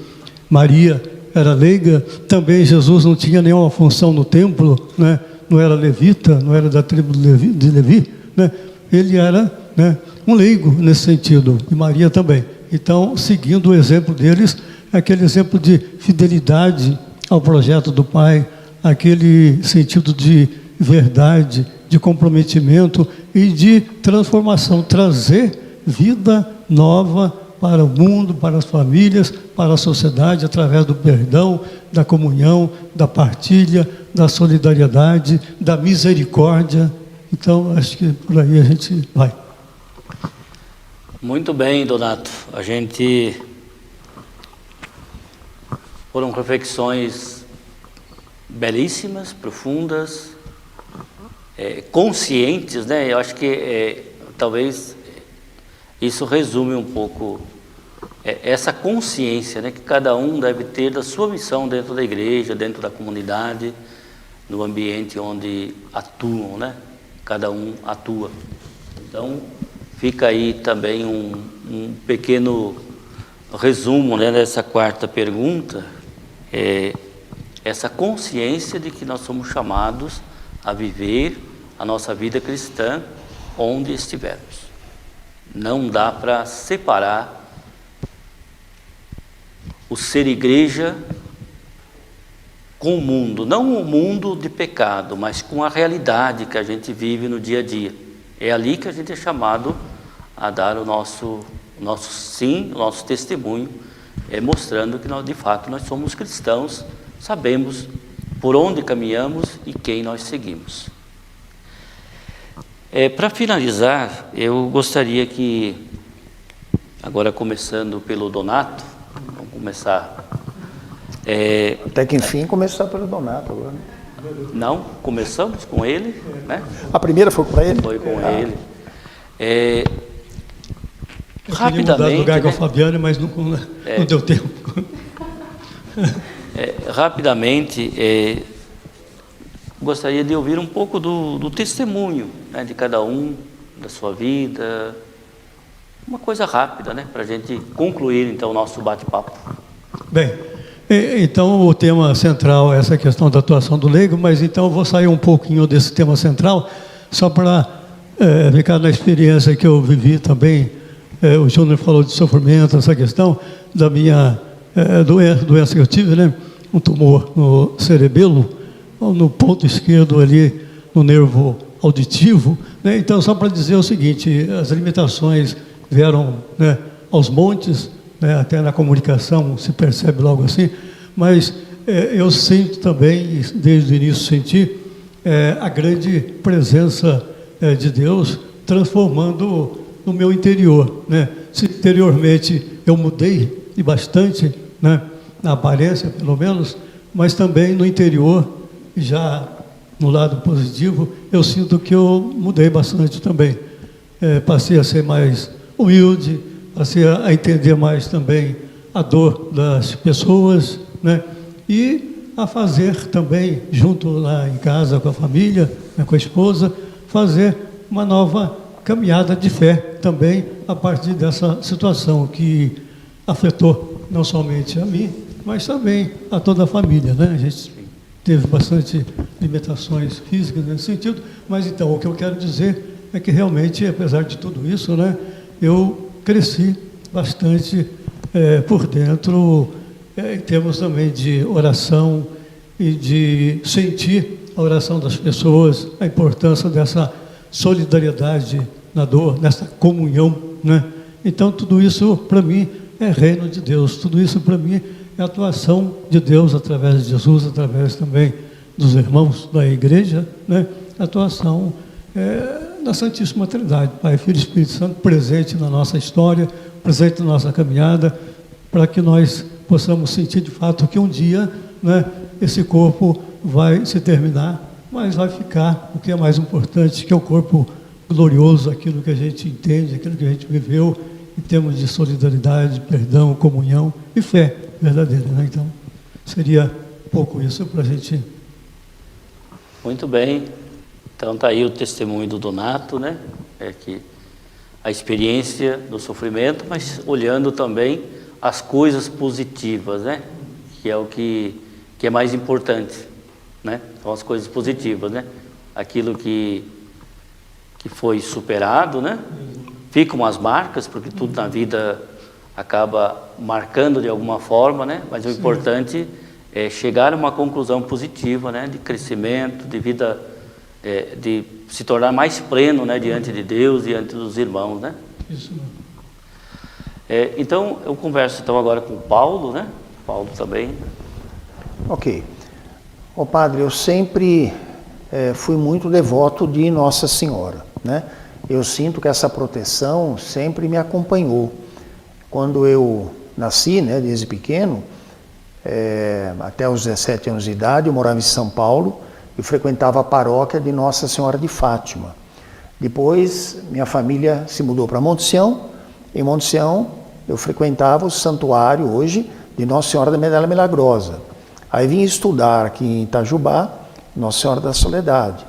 Maria era leiga, também Jesus não tinha nenhuma função no templo, né? Não era levita, não era da tribo de Levi, né? Ele era, né, um leigo nesse sentido, e Maria também. Então, seguindo o exemplo deles, aquele exemplo de fidelidade ao projeto do Pai, aquele sentido de verdade, de comprometimento e de transformação, trazer vida nova para o mundo, para as famílias, para a sociedade, através do perdão, da comunhão, da partilha, da solidariedade, da misericórdia. Então, acho que por aí a gente vai. Muito bem, Donato. Foram reflexões belíssimas, profundas, conscientes, né? Eu acho que talvez isso resume um pouco essa consciência, né, que cada um deve ter da sua missão dentro da igreja, dentro da comunidade, no ambiente onde atuam, né? Cada um atua. Então, fica aí também um pequeno resumo, né, dessa quarta pergunta, essa consciência de que nós somos chamados a viver a nossa vida cristã onde estivermos. Não dá para separar o ser igreja com o mundo, não o mundo de pecado, mas com a realidade que a gente vive no dia a dia. É ali que a gente é chamado a dar o nosso sim, o nosso testemunho, mostrando que nós, de fato, nós somos cristãos, sabemos por onde caminhamos e quem nós seguimos. Para finalizar, eu gostaria que, agora começando pelo Donato, vamos começar... Até que enfim começar pelo Donato agora. Não, começamos com ele, né? A primeira foi para ele? Foi com ele. Eu Rapidamente, queria mudar de lugar com a né? Fabiane, mas não deu tempo. Rapidamente, gostaria de ouvir um pouco do testemunho, né, de cada um, da sua vida, uma coisa rápida, né, para a gente concluir então o nosso bate-papo. Bem, então o tema central é essa questão da atuação do leigo, mas então eu vou sair um pouquinho desse tema central, só para ficar na experiência que eu vivi também. O Júnior falou de sofrimento, essa questão da minha doença que eu tive, né? Um tumor no cerebelo, no ponto esquerdo ali, no nervo auditivo, né? Então, só para dizer o seguinte, as limitações vieram, né, aos montes, né, até na comunicação se percebe logo assim, mas eu sinto também, desde o início senti, a grande presença de Deus transformando no meu interior, né? Se interiormente eu mudei e bastante, né, na aparência pelo menos, mas também no interior, já no lado positivo, eu sinto que eu mudei bastante também. Passei a ser mais humilde, passei a entender mais também a dor das pessoas, né, e a fazer também, junto lá em casa com a família, né, com a esposa, fazer uma nova caminhada de fé também a partir dessa situação que afetou não somente a mim, mas também a toda a família, né? A gente teve bastante limitações físicas nesse sentido, mas então o que eu quero dizer é que realmente, apesar de tudo isso, né, eu cresci bastante por dentro, em termos também de oração e de sentir a oração das pessoas, a importância dessa solidariedade na dor, nessa comunhão, né? Então tudo isso para mim é reino de Deus, tudo isso para mim é atuação de Deus através de Jesus, através também dos irmãos da igreja, né? Atuação da Santíssima Trindade, Pai, Filho e Espírito Santo, presente na nossa história, presente na nossa caminhada, para que nós possamos sentir de fato que um dia, né, esse corpo vai se terminar, mas vai ficar o que é mais importante, que é o corpo glorioso, aquilo que a gente entende, aquilo que a gente viveu em termos de solidariedade, perdão, comunhão e fé verdadeira, né? Então, seria um pouco isso para a gente... Muito bem. Então, está aí o testemunho do Donato, né? Que a experiência do sofrimento, mas olhando também as coisas positivas, né? Que é o que é mais importante, né? São as coisas positivas, né? Aquilo que foi superado, né? Ficam as marcas, porque tudo na vida acaba marcando de alguma forma, né? Mas o importante é chegar a uma conclusão positiva, né? De crescimento, de vida, de se tornar mais pleno, né? Diante de Deus, diante dos irmãos, né? Isso. Então, eu converso então agora com o Paulo, né? Paulo também. Ok. Ô padre, eu sempre fui muito devoto de Nossa Senhora, né? Eu sinto que essa proteção sempre me acompanhou. Quando eu nasci, né, desde pequeno, até os 17 anos de idade, eu morava em São Paulo e frequentava a paróquia de Nossa Senhora de Fátima. Depois, minha família se mudou para Monte Sião. Em Monte Sião, eu frequentava o santuário hoje de Nossa Senhora da Medalha Milagrosa. Aí vim estudar aqui em Itajubá, Nossa Senhora da Soledade.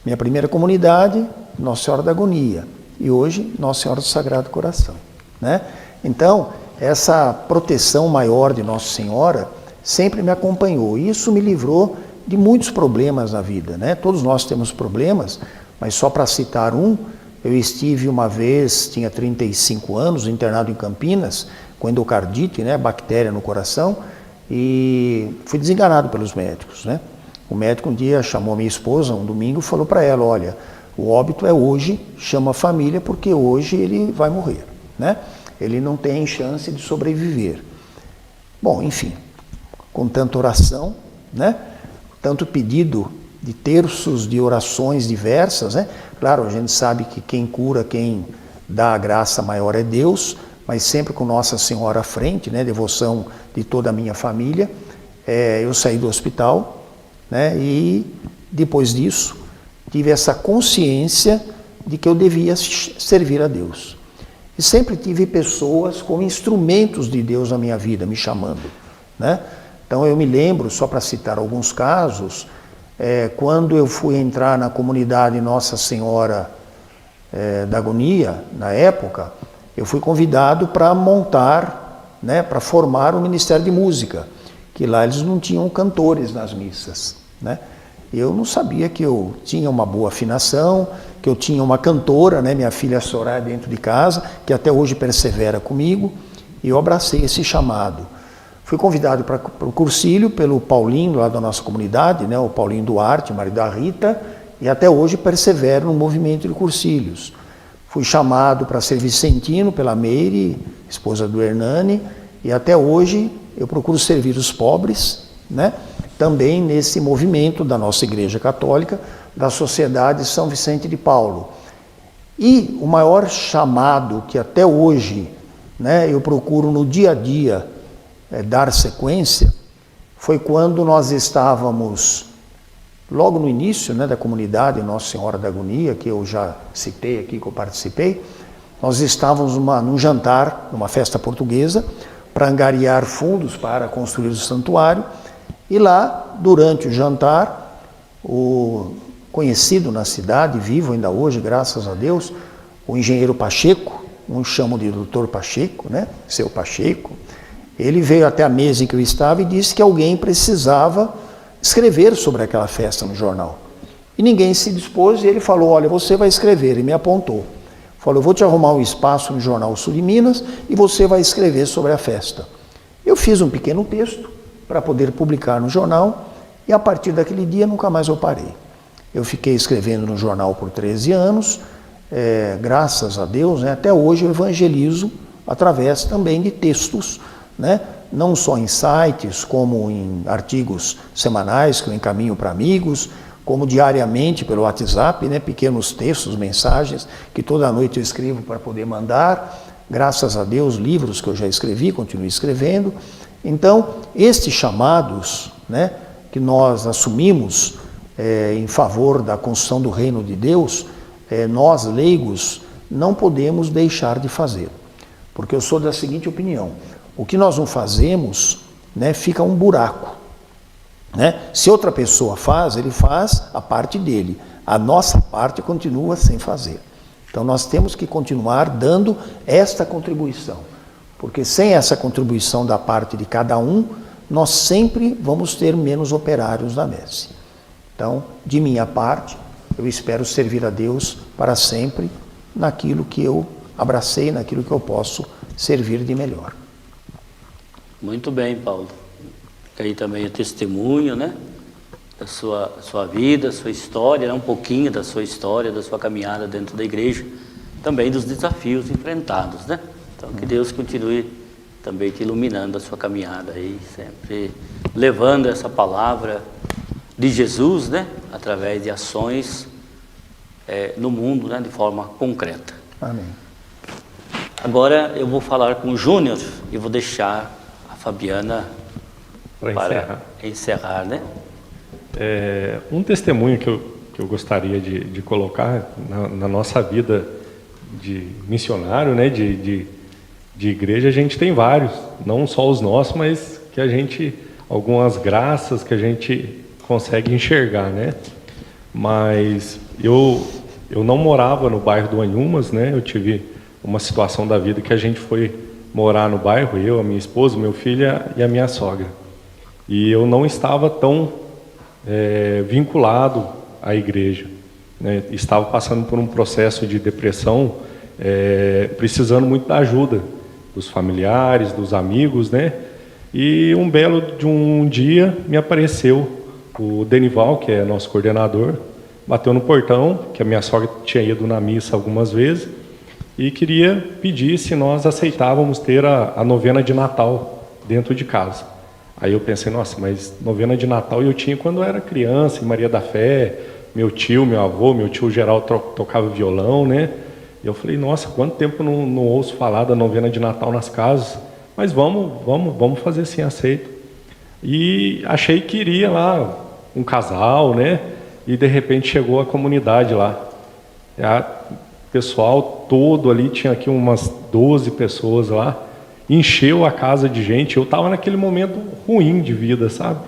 Minha primeira comunidade, Nossa Senhora da Agonia. E hoje, Nossa Senhora do Sagrado Coração, né? Então, essa proteção maior de Nossa Senhora sempre me acompanhou. E isso me livrou de muitos problemas na vida, né? Todos nós temos problemas, mas só para citar um, eu estive uma vez, tinha 35 anos, internado em Campinas, com endocardite, né? Bactéria no coração, e fui desenganado pelos médicos, né? O médico um dia chamou minha esposa, um domingo, e falou para ela, olha, O óbito é hoje, chama a família, porque hoje ele vai morrer, né? Ele não tem chance de sobreviver. Bom, enfim, com tanta oração, né? Tanto pedido de terços de orações diversas, né? Claro, a gente sabe que quem cura, quem dá a graça maior é Deus, mas sempre com Nossa Senhora à frente, né? Devoção de toda a minha família. Eu saí do hospital, né? E depois disso tive essa consciência de que eu devia servir a Deus. E sempre tive pessoas como instrumentos de Deus na minha vida, me chamando, né? Então eu me lembro, só para citar alguns casos, quando eu fui entrar na comunidade Nossa Senhora da Agonia, na época, eu fui convidado para montar, né, para formar um ministério de música, que lá eles não tinham cantores nas missas, né? Eu não sabia que eu tinha uma boa afinação, que eu tinha uma cantora, né, minha filha Soraya dentro de casa, que até hoje persevera comigo, e eu abracei esse chamado. Fui convidado para o cursílio pelo Paulinho, lá da nossa comunidade, né, o Paulinho Duarte, marido da Rita, e até hoje persevero no movimento de cursílios. Fui chamado para ser vicentino pela Meire, esposa do Hernani, e até hoje eu procuro servir os pobres, né? Também nesse movimento da nossa Igreja Católica, da Sociedade São Vicente de Paulo. E o maior chamado que até hoje, né, eu procuro no dia a dia dar sequência, foi quando nós estávamos, logo no início, né, da comunidade Nossa Senhora da Agonia, que eu já citei aqui, que eu participei, nós estávamos num jantar, numa festa portuguesa, para angariar fundos para construir o santuário. E lá, durante o jantar, o conhecido na cidade, vivo ainda hoje, graças a Deus, o engenheiro Pacheco, uns chamam de doutor Pacheco, né? Seu Pacheco, ele veio até a mesa em que eu estava e disse que alguém precisava escrever sobre aquela festa no jornal. E ninguém se dispôs, e ele falou, olha, você vai escrever, ele me apontou. Falou, eu vou te arrumar um espaço no Jornal Sul de Minas e você vai escrever sobre a festa. Eu fiz um pequeno texto para poder publicar no jornal, e a partir daquele dia nunca mais eu parei. Eu fiquei escrevendo no jornal por 13 anos, graças a Deus, né, até hoje eu evangelizo através também de textos, né, não só em sites, como em artigos semanais que eu encaminho para amigos, como diariamente pelo WhatsApp, né, pequenos textos, mensagens, que toda noite eu escrevo para poder mandar, graças a Deus, livros que eu já escrevi, continuo escrevendo. Então, estes chamados, né, que nós assumimos em favor da construção do reino de Deus, nós, leigos, não podemos deixar de fazer. Porque eu sou da seguinte opinião, o que nós não fazemos, né, fica um buraco. Né? Se outra pessoa faz, ele faz a parte dele. A nossa parte continua sem fazer. Então, nós temos que continuar dando esta contribuição. Porque sem essa contribuição da parte de cada um, nós sempre vamos ter menos operários na messe. Então, de minha parte, eu espero servir a Deus para sempre naquilo que eu abracei, naquilo que eu posso servir de melhor. Muito bem, Paulo. Aí também o testemunho, né, da sua vida, sua história, né, um pouquinho da sua história, da sua caminhada dentro da igreja, também dos desafios enfrentados, né? Então, que Deus continue também te iluminando a sua caminhada aí, sempre levando essa palavra de Jesus, né, através de ações no mundo, né, de forma concreta. Amém. Agora eu vou falar com o Júnior e vou deixar a Fabiana para encerrar, né? Um testemunho que eu gostaria de colocar na nossa vida de missionário, né, de igreja, a gente tem vários, não só os nossos, mas que a gente, algumas graças que a gente consegue enxergar, né? Mas eu não morava no bairro do Anhumas, né? Eu tive uma situação da vida que a gente foi morar no bairro, eu, a minha esposa, meu filho e a minha sogra. E eu não estava tão vinculado à igreja, né? Estava passando por um processo de depressão, precisando muito da ajuda dos familiares, dos amigos, né? E um belo de um dia me apareceu o Denival, que é nosso coordenador, bateu no portão, que a minha sogra tinha ido na missa algumas vezes, e queria pedir se nós aceitávamos ter a novena de Natal dentro de casa. Aí eu pensei, nossa, mas novena de Natal eu tinha quando eu era criança, em Maria da Fé, meu tio, meu avô, meu tio Geraldo tocava violão, né? E eu falei, nossa, quanto tempo não ouço falar da novena de Natal nas casas, mas vamos fazer sim, aceito. E achei que iria lá um casal, né? E de repente chegou a comunidade lá. O pessoal todo ali, tinha aqui umas 12 pessoas lá, encheu a casa de gente. Eu estava naquele momento ruim de vida, sabe?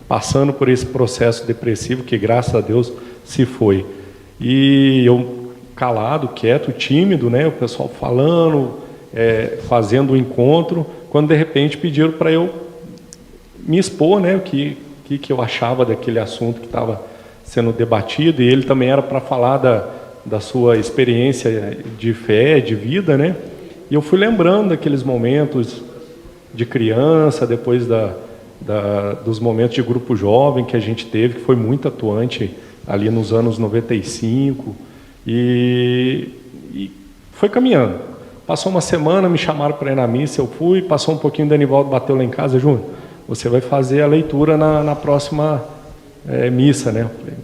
Passando por esse processo depressivo que, graças a Deus, se foi. E eu calado, quieto, tímido, né? O pessoal falando, fazendo o encontro, quando de repente pediram para eu me expor, né? O que eu achava daquele assunto que estava sendo debatido, e ele também era para falar da sua experiência de fé, de vida, né? E eu fui lembrando daqueles momentos de criança, depois dos momentos de grupo jovem que a gente teve, que foi muito atuante ali nos anos 95, e foi caminhando. Passou uma semana, me chamaram para ir na missa, eu fui, passou um pouquinho, o Danivaldo bateu lá em casa, Júnior, você vai fazer a leitura na próxima missa, né? Eu falei,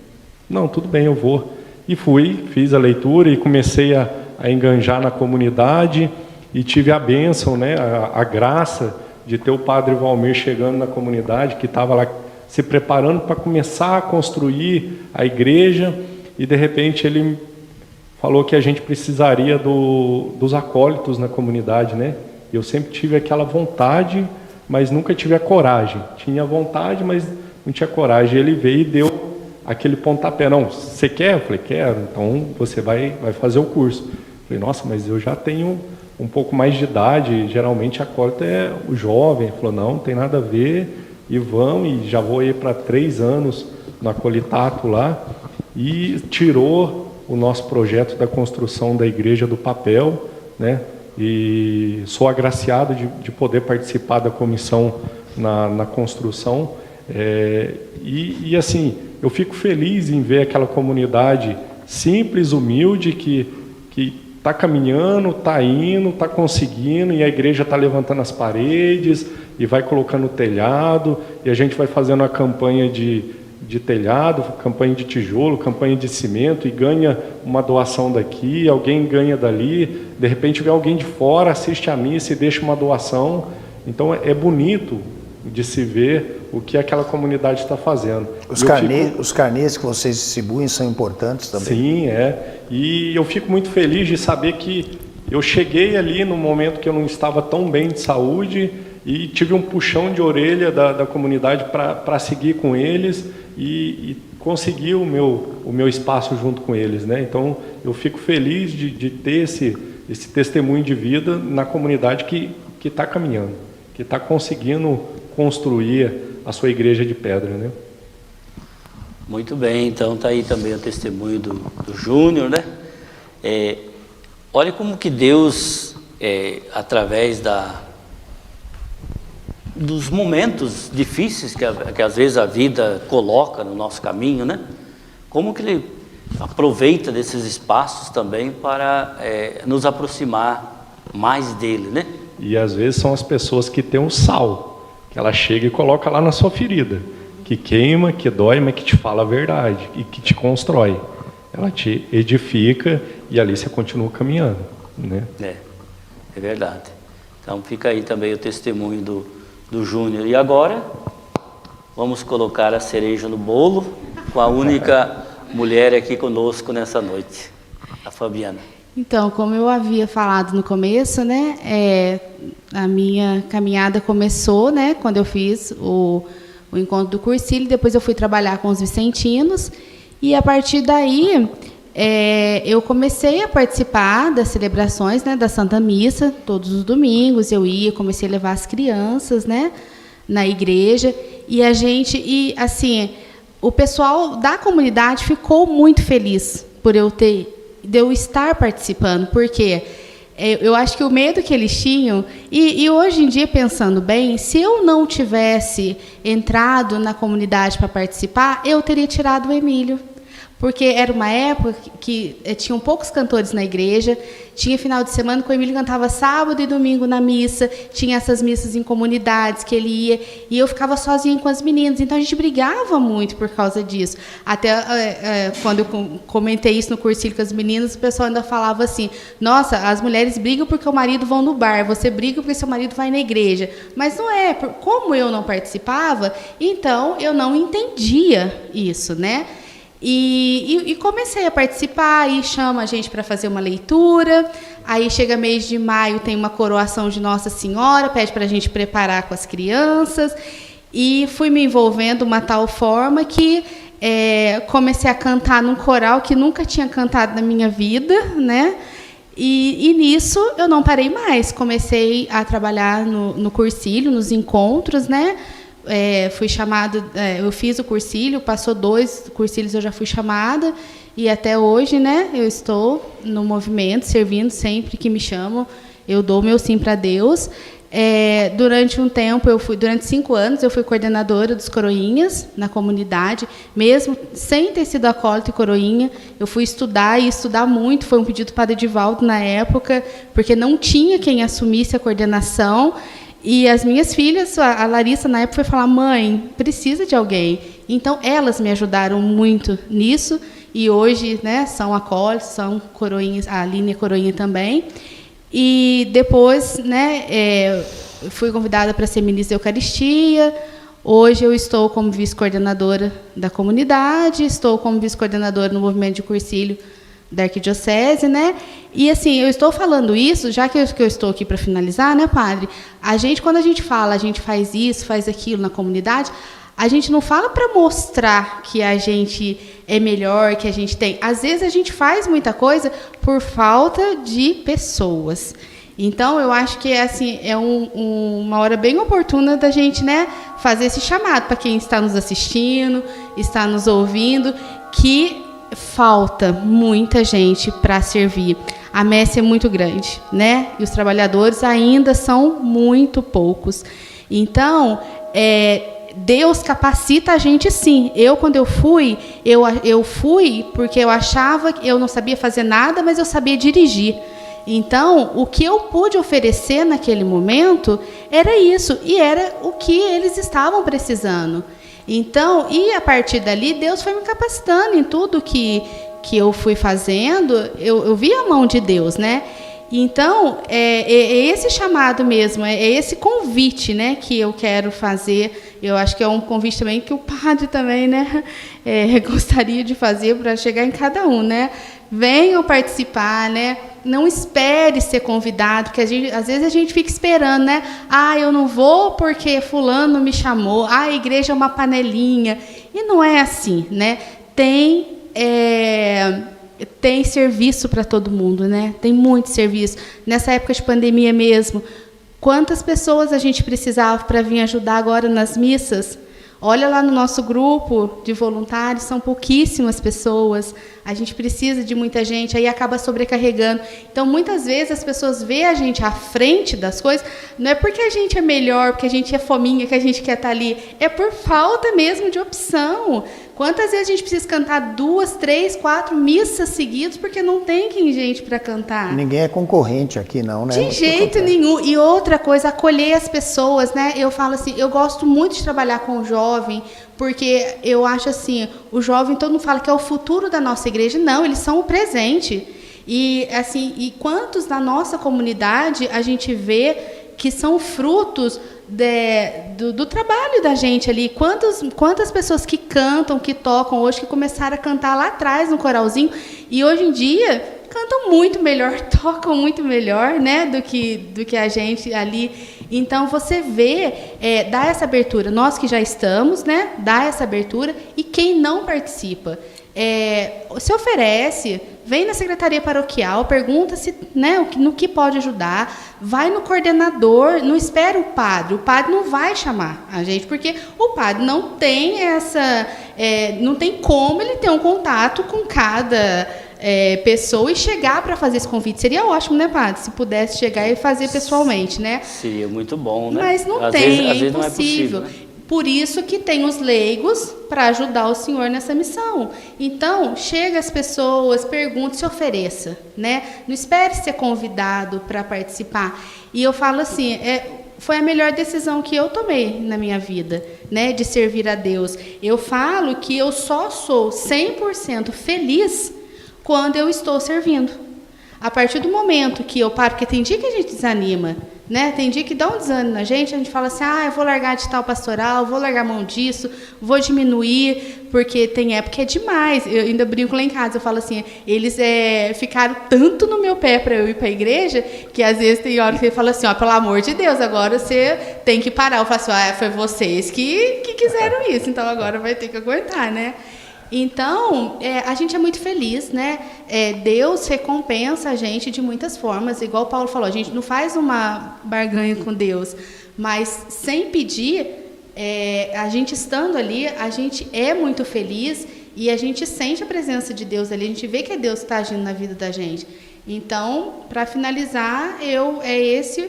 não, tudo bem, eu vou. E fui, fiz a leitura e comecei a enganjar na comunidade, e tive a bênção, né, a graça de ter o padre Valmir chegando na comunidade, que estava lá se preparando para começar a construir a igreja, e de repente ele falou que a gente precisaria dos acólitos na comunidade, né? Eu sempre tive aquela vontade, mas nunca tive a coragem. Tinha vontade, mas não tinha coragem. Ele veio e deu aquele pontapé. Não, você quer? Eu falei, quero. Então você vai fazer o curso. Eu falei, nossa, mas eu já tenho um pouco mais de idade. Geralmente acólito é o jovem. Ele falou, não tem nada a ver. E e já vou ir para 3 anos no acolitato lá. E tirou o nosso projeto da construção da igreja do papel, né? E sou agraciado de poder participar da comissão na construção. E assim, eu fico feliz em ver aquela comunidade simples, humilde, que está caminhando, está indo, está conseguindo, e a igreja está levantando as paredes e vai colocando o telhado, e a gente vai fazendo a campanha de telhado, campanha de tijolo, campanha de cimento, e ganha uma doação daqui, alguém ganha dali, de repente vem alguém de fora, assiste a missa e deixa uma doação. Então é bonito de se ver o que aquela comunidade está fazendo. Os carnês que vocês distribuem são importantes também? Sim, e eu fico muito feliz de saber que eu cheguei ali no momento que eu não estava tão bem de saúde, e tive um puxão de orelha da comunidade para seguir com eles, e conseguir o meu espaço junto com eles, né? Então eu fico feliz de ter esse testemunho de vida na comunidade que está caminhando, que está conseguindo construir a sua igreja de pedra, né? Muito bem, então está aí também o testemunho do Júnior, né? Olha como que Deus, através dos momentos difíceis que às vezes a vida coloca no nosso caminho, né? Como que Ele aproveita desses espaços também para nos aproximar mais dele, né? E às vezes são as pessoas que têm um sal, que ela chega e coloca lá na sua ferida, que queima, que dói, mas que te fala a verdade e que te constrói. Ela te edifica e ali você continua caminhando, né? É verdade. Então fica aí também o testemunho do Júnior. E agora vamos colocar a cereja no bolo com a única mulher aqui conosco nessa noite, a Fabiana. Então, como eu havia falado no começo, né, a minha caminhada começou, né, quando eu fiz o encontro do Cursilho. Depois eu fui trabalhar com os vicentinos, e a partir daí eu comecei a participar das celebrações, né, da Santa Missa. Todos os domingos eu comecei a levar as crianças, né, na igreja, e assim, o pessoal da comunidade ficou muito feliz por de eu estar participando, porque eu acho que o medo que eles tinham, e hoje em dia, pensando bem, se eu não tivesse entrado na comunidade para participar, eu teria tirado o Emílio. porque era uma época que tinham poucos cantores na igreja, tinha final de semana que o Emílio cantava sábado e domingo na missa, tinha essas missas em comunidades que ele ia, e eu ficava sozinha com as meninas, então a gente brigava muito por causa disso. Até quando eu comentei isso no cursilho com as meninas, o pessoal ainda falava assim, nossa, as mulheres brigam porque o marido vão no bar, você briga porque seu marido vai na igreja. Mas não é, como eu não participava, então eu não entendia isso, né? E comecei a participar, aí chama a gente para fazer uma leitura, aí chega mês de maio, tem uma coroação de Nossa Senhora, pede para a gente preparar com as crianças, e fui me envolvendo de uma tal forma que comecei a cantar num coral que nunca tinha cantado na minha vida, né? E nisso eu não parei mais, comecei a trabalhar no cursilho, nos encontros, né? Fui chamada, eu fiz o cursilho, passou 2 cursilhos, eu já fui chamada, e até hoje, né, eu estou no movimento, servindo sempre que me chamam, eu dou meu sim para Deus. Durante um tempo, durante 5 anos, eu fui coordenadora dos coroinhas na comunidade, mesmo sem ter sido acólita e coroinha, eu fui estudar, e estudar muito, foi um pedido do Padre Edivaldo na época, porque não tinha quem assumisse a coordenação. E as minhas filhas, a Larissa, na época, foi falar, mãe, precisa de alguém. Então, elas me ajudaram muito nisso, e hoje, né, são acólitos, são coroinhas, a Aline é coroinha também. E depois, né, fui convidada para ser ministra da Eucaristia. Hoje eu estou como vice-coordenadora da comunidade, estou como vice-coordenadora no movimento de cursilho da Arquidiocese, né? E assim, eu estou falando isso, já que eu estou aqui para finalizar, né, padre? Quando a gente fala, a gente faz isso, faz aquilo na comunidade, a gente não fala para mostrar que a gente é melhor, que a gente tem. Às vezes a gente faz muita coisa por falta de pessoas. Então, eu acho que assim, é uma hora bem oportuna da gente, né, fazer esse chamado para quem está nos assistindo, está nos ouvindo, que falta muita gente para servir. A messe é muito grande, né? E os trabalhadores ainda são muito poucos. Então, Deus capacita a gente, sim. Quando eu fui porque eu achava que eu não sabia fazer nada, mas eu sabia dirigir. Então, o que eu pude oferecer naquele momento era isso, e era o que eles estavam precisando. Então, e a partir dali, Deus foi me capacitando em tudo que eu fui fazendo, eu vi a mão de Deus, né? Então, é esse chamado mesmo, é esse convite, né, que eu quero fazer. Eu acho que é um convite também que o padre também, né, gostaria de fazer para chegar em cada um, né? Venham participar, né? Não espere ser convidado, porque às vezes a gente fica esperando, né? Eu não vou porque fulano me chamou. A igreja é uma panelinha. E não é assim, né? Tem serviço para todo mundo, né? Tem muito serviço. Nessa época de pandemia mesmo, quantas pessoas a gente precisava para vir ajudar agora nas missas? Olha lá no nosso grupo de voluntários, são pouquíssimas pessoas, a gente precisa de muita gente, aí acaba sobrecarregando. Então, muitas vezes, as pessoas veem a gente à frente das coisas, não é porque a gente é melhor, porque a gente é fominha, que a gente quer estar ali, é por falta mesmo de opção. Quantas vezes a gente precisa cantar 2, 3, 4 missas seguidas porque não tem gente para cantar? Ninguém é concorrente aqui, não, né? De jeito nenhum. E outra coisa, acolher as pessoas, né? Eu falo assim, eu gosto muito de trabalhar com o jovem, porque eu acho assim, o jovem, todo mundo fala que é o futuro da nossa igreja. Não, eles são o presente. E assim, e quantos da nossa comunidade a gente vê que são frutos do trabalho da gente ali. Quantas pessoas que cantam, que tocam hoje, que começaram a cantar lá atrás no coralzinho, e hoje em dia cantam muito melhor, tocam muito melhor, né, do que a gente ali. Então, você vê, dá essa abertura. Nós que já estamos, né, dá essa abertura, e quem não participa, se oferece, vem na secretaria paroquial, pergunta se, né, no que pode ajudar, vai no coordenador, não espera o padre não vai chamar a gente, porque o padre não tem não tem como ele ter um contato com cada pessoa e chegar para fazer esse convite. Seria ótimo, né, padre, se pudesse chegar e fazer pessoalmente, né? Seria muito bom, né? Mas não às tem, vezes, é impossível. Não é possível, né? Por isso que tem os leigos para ajudar o senhor nessa missão. Então, chega as pessoas, pergunta, se ofereça, né? Não espere ser convidado para participar. E eu falo assim, foi a melhor decisão que eu tomei na minha vida, né? De servir a Deus. Eu falo que eu só sou 100% feliz quando eu estou servindo. A partir do momento que eu paro, porque tem dia que a gente desanima, né? Tem dia que dá um desânimo na gente, a gente fala assim, eu vou largar de tal pastoral, vou largar mão disso, vou diminuir, porque tem época que é demais. Eu ainda brinco lá em casa, eu falo assim, eles ficaram tanto no meu pé para eu ir para a igreja, que às vezes tem hora que ele fala assim, pelo amor de Deus, agora você tem que parar. Eu falo assim, foi vocês que quiseram isso, então agora vai ter que aguentar, né? Então, a gente é muito feliz, né? Deus recompensa a gente de muitas formas, igual o Paulo falou, a gente não faz uma barganha com Deus, mas sem pedir, a gente estando ali, a gente é muito feliz e a gente sente a presença de Deus ali, a gente vê que é Deus que está agindo na vida da gente. Então, para finalizar, esse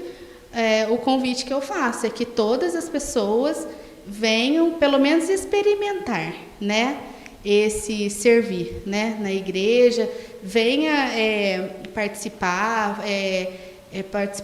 o convite que eu faço, é que todas as pessoas venham, pelo menos, experimentar, né? Esse servir, né, na igreja, venha participar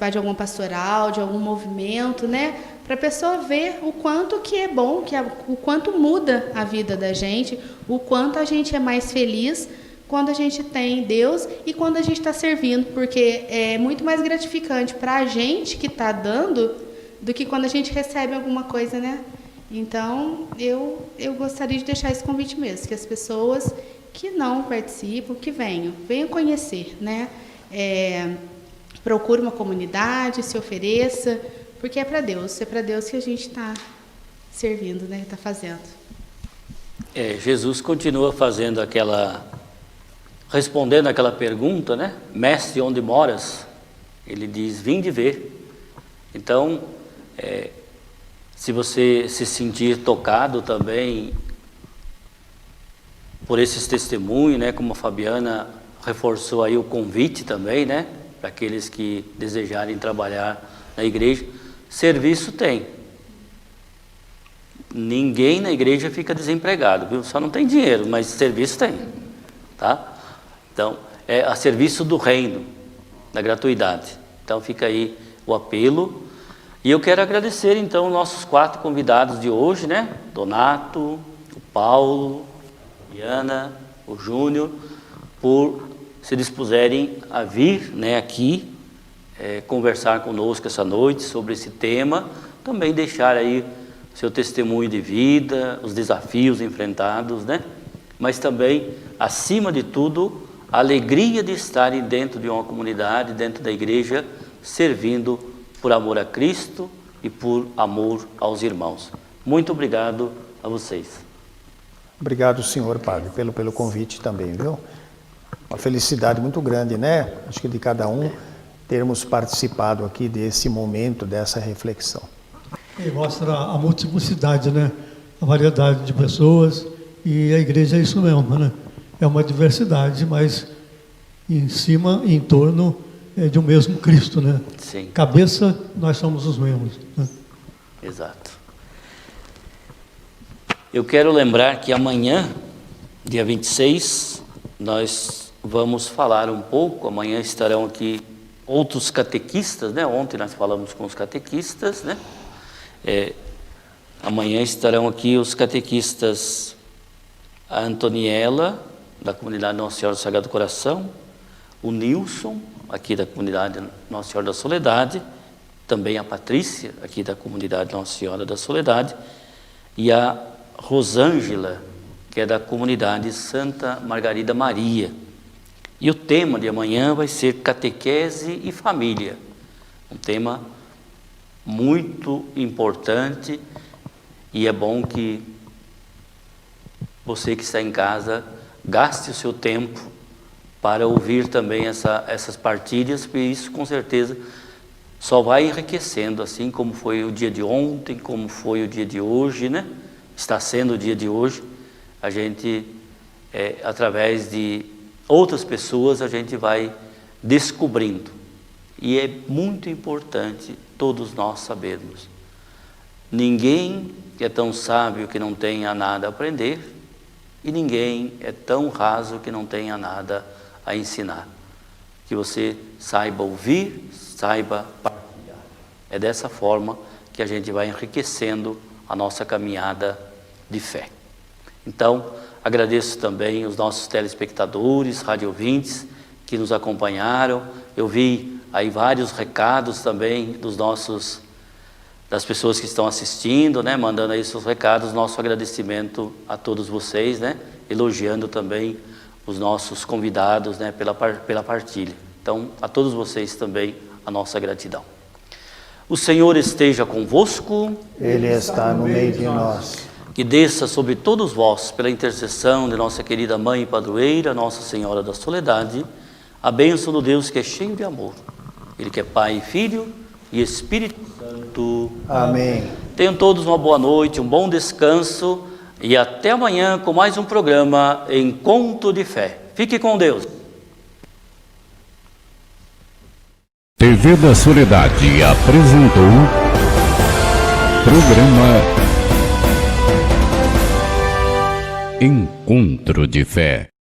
de algum pastoral, de algum movimento, né, para a pessoa ver o quanto que é bom, o quanto muda a vida da gente, o quanto a gente é mais feliz quando a gente tem Deus e quando a gente está servindo, porque é muito mais gratificante para a gente que está dando do que quando a gente recebe alguma coisa, né? Então, eu gostaria de deixar esse convite mesmo, que as pessoas que não participam, que venham conhecer, né? Procure uma comunidade, se ofereça, porque é para Deus que a gente está servindo, né? Está fazendo. Jesus continua respondendo aquela pergunta, né? Mestre, onde moras? Ele diz, vinde ver. Então, se você se sentir tocado também por esses testemunhos, né, como a Fabiana reforçou aí o convite também, né, para aqueles que desejarem trabalhar na igreja, serviço tem. Ninguém na igreja fica desempregado, viu? Só não tem dinheiro, mas serviço tem, tá? Então, é a serviço do reino, da gratuidade. Então fica aí o apelo. E eu quero agradecer, então, nossos 4 convidados de hoje, né? Donato, o Paulo, a Diana, o Júnior, por se dispuserem a vir, né, aqui, conversar conosco essa noite sobre esse tema, também deixar aí seu testemunho de vida, os desafios enfrentados, né? Mas também, acima de tudo, a alegria de estarem dentro de uma comunidade, dentro da igreja, servindo por amor a Cristo e por amor aos irmãos. Muito obrigado a vocês. Obrigado, senhor padre, pelo convite também, viu? Uma felicidade muito grande, né? Acho que de cada um termos participado aqui desse momento, dessa reflexão. E mostra a multiplicidade, né? A variedade de pessoas, e a igreja é isso mesmo, né? É uma diversidade, mas em cima, em torno de um mesmo Cristo, né? Sim. Cabeça, nós somos os mesmos, né? Exato. Eu quero lembrar que amanhã, dia 26, nós vamos falar um pouco, amanhã estarão aqui outros catequistas, né? Ontem nós falamos com os catequistas, né? Amanhã estarão aqui os catequistas, a Antoniela, da comunidade Nossa Senhora do Sagrado Coração, o Nilson, aqui da comunidade Nossa Senhora da Soledade, também a Patrícia, aqui da comunidade Nossa Senhora da Soledade, e a Rosângela, que é da comunidade Santa Margarida Maria. E o tema de amanhã vai ser catequese e família, um tema muito importante, e é bom que você que está em casa gaste o seu tempo para ouvir também essas partilhas, porque isso com certeza só vai enriquecendo, assim como foi o dia de ontem, como foi o dia de hoje, né? Está sendo o dia de hoje. A gente, através de outras pessoas, a gente vai descobrindo. E é muito importante todos nós sabermos. Ninguém é tão sábio que não tenha nada a aprender, e ninguém é tão raso que não tenha nada a ensinar. Que você saiba ouvir, saiba partilhar. É dessa forma que a gente vai enriquecendo a nossa caminhada de fé. Então, agradeço também os nossos telespectadores, radiovintes que nos acompanharam. Eu vi aí vários recados também das pessoas que estão assistindo, né, mandando aí seus recados. Nosso agradecimento a todos vocês, né, elogiando também os nossos convidados, né, pela partilha. Então, a todos vocês também a nossa gratidão. O Senhor esteja convosco. Ele está no meio de nós. Que desça sobre todos vós, pela intercessão de nossa querida Mãe e Padroeira, Nossa Senhora da Soledade, a bênção do Deus que é cheio de amor. Ele que é Pai, Filho e Espírito Santo. Amém. Tenham todos uma boa noite, um bom descanso e até amanhã com mais um programa Encontro de Fé. Fique com Deus. TV da Soledade apresentou programa Encontro de Fé.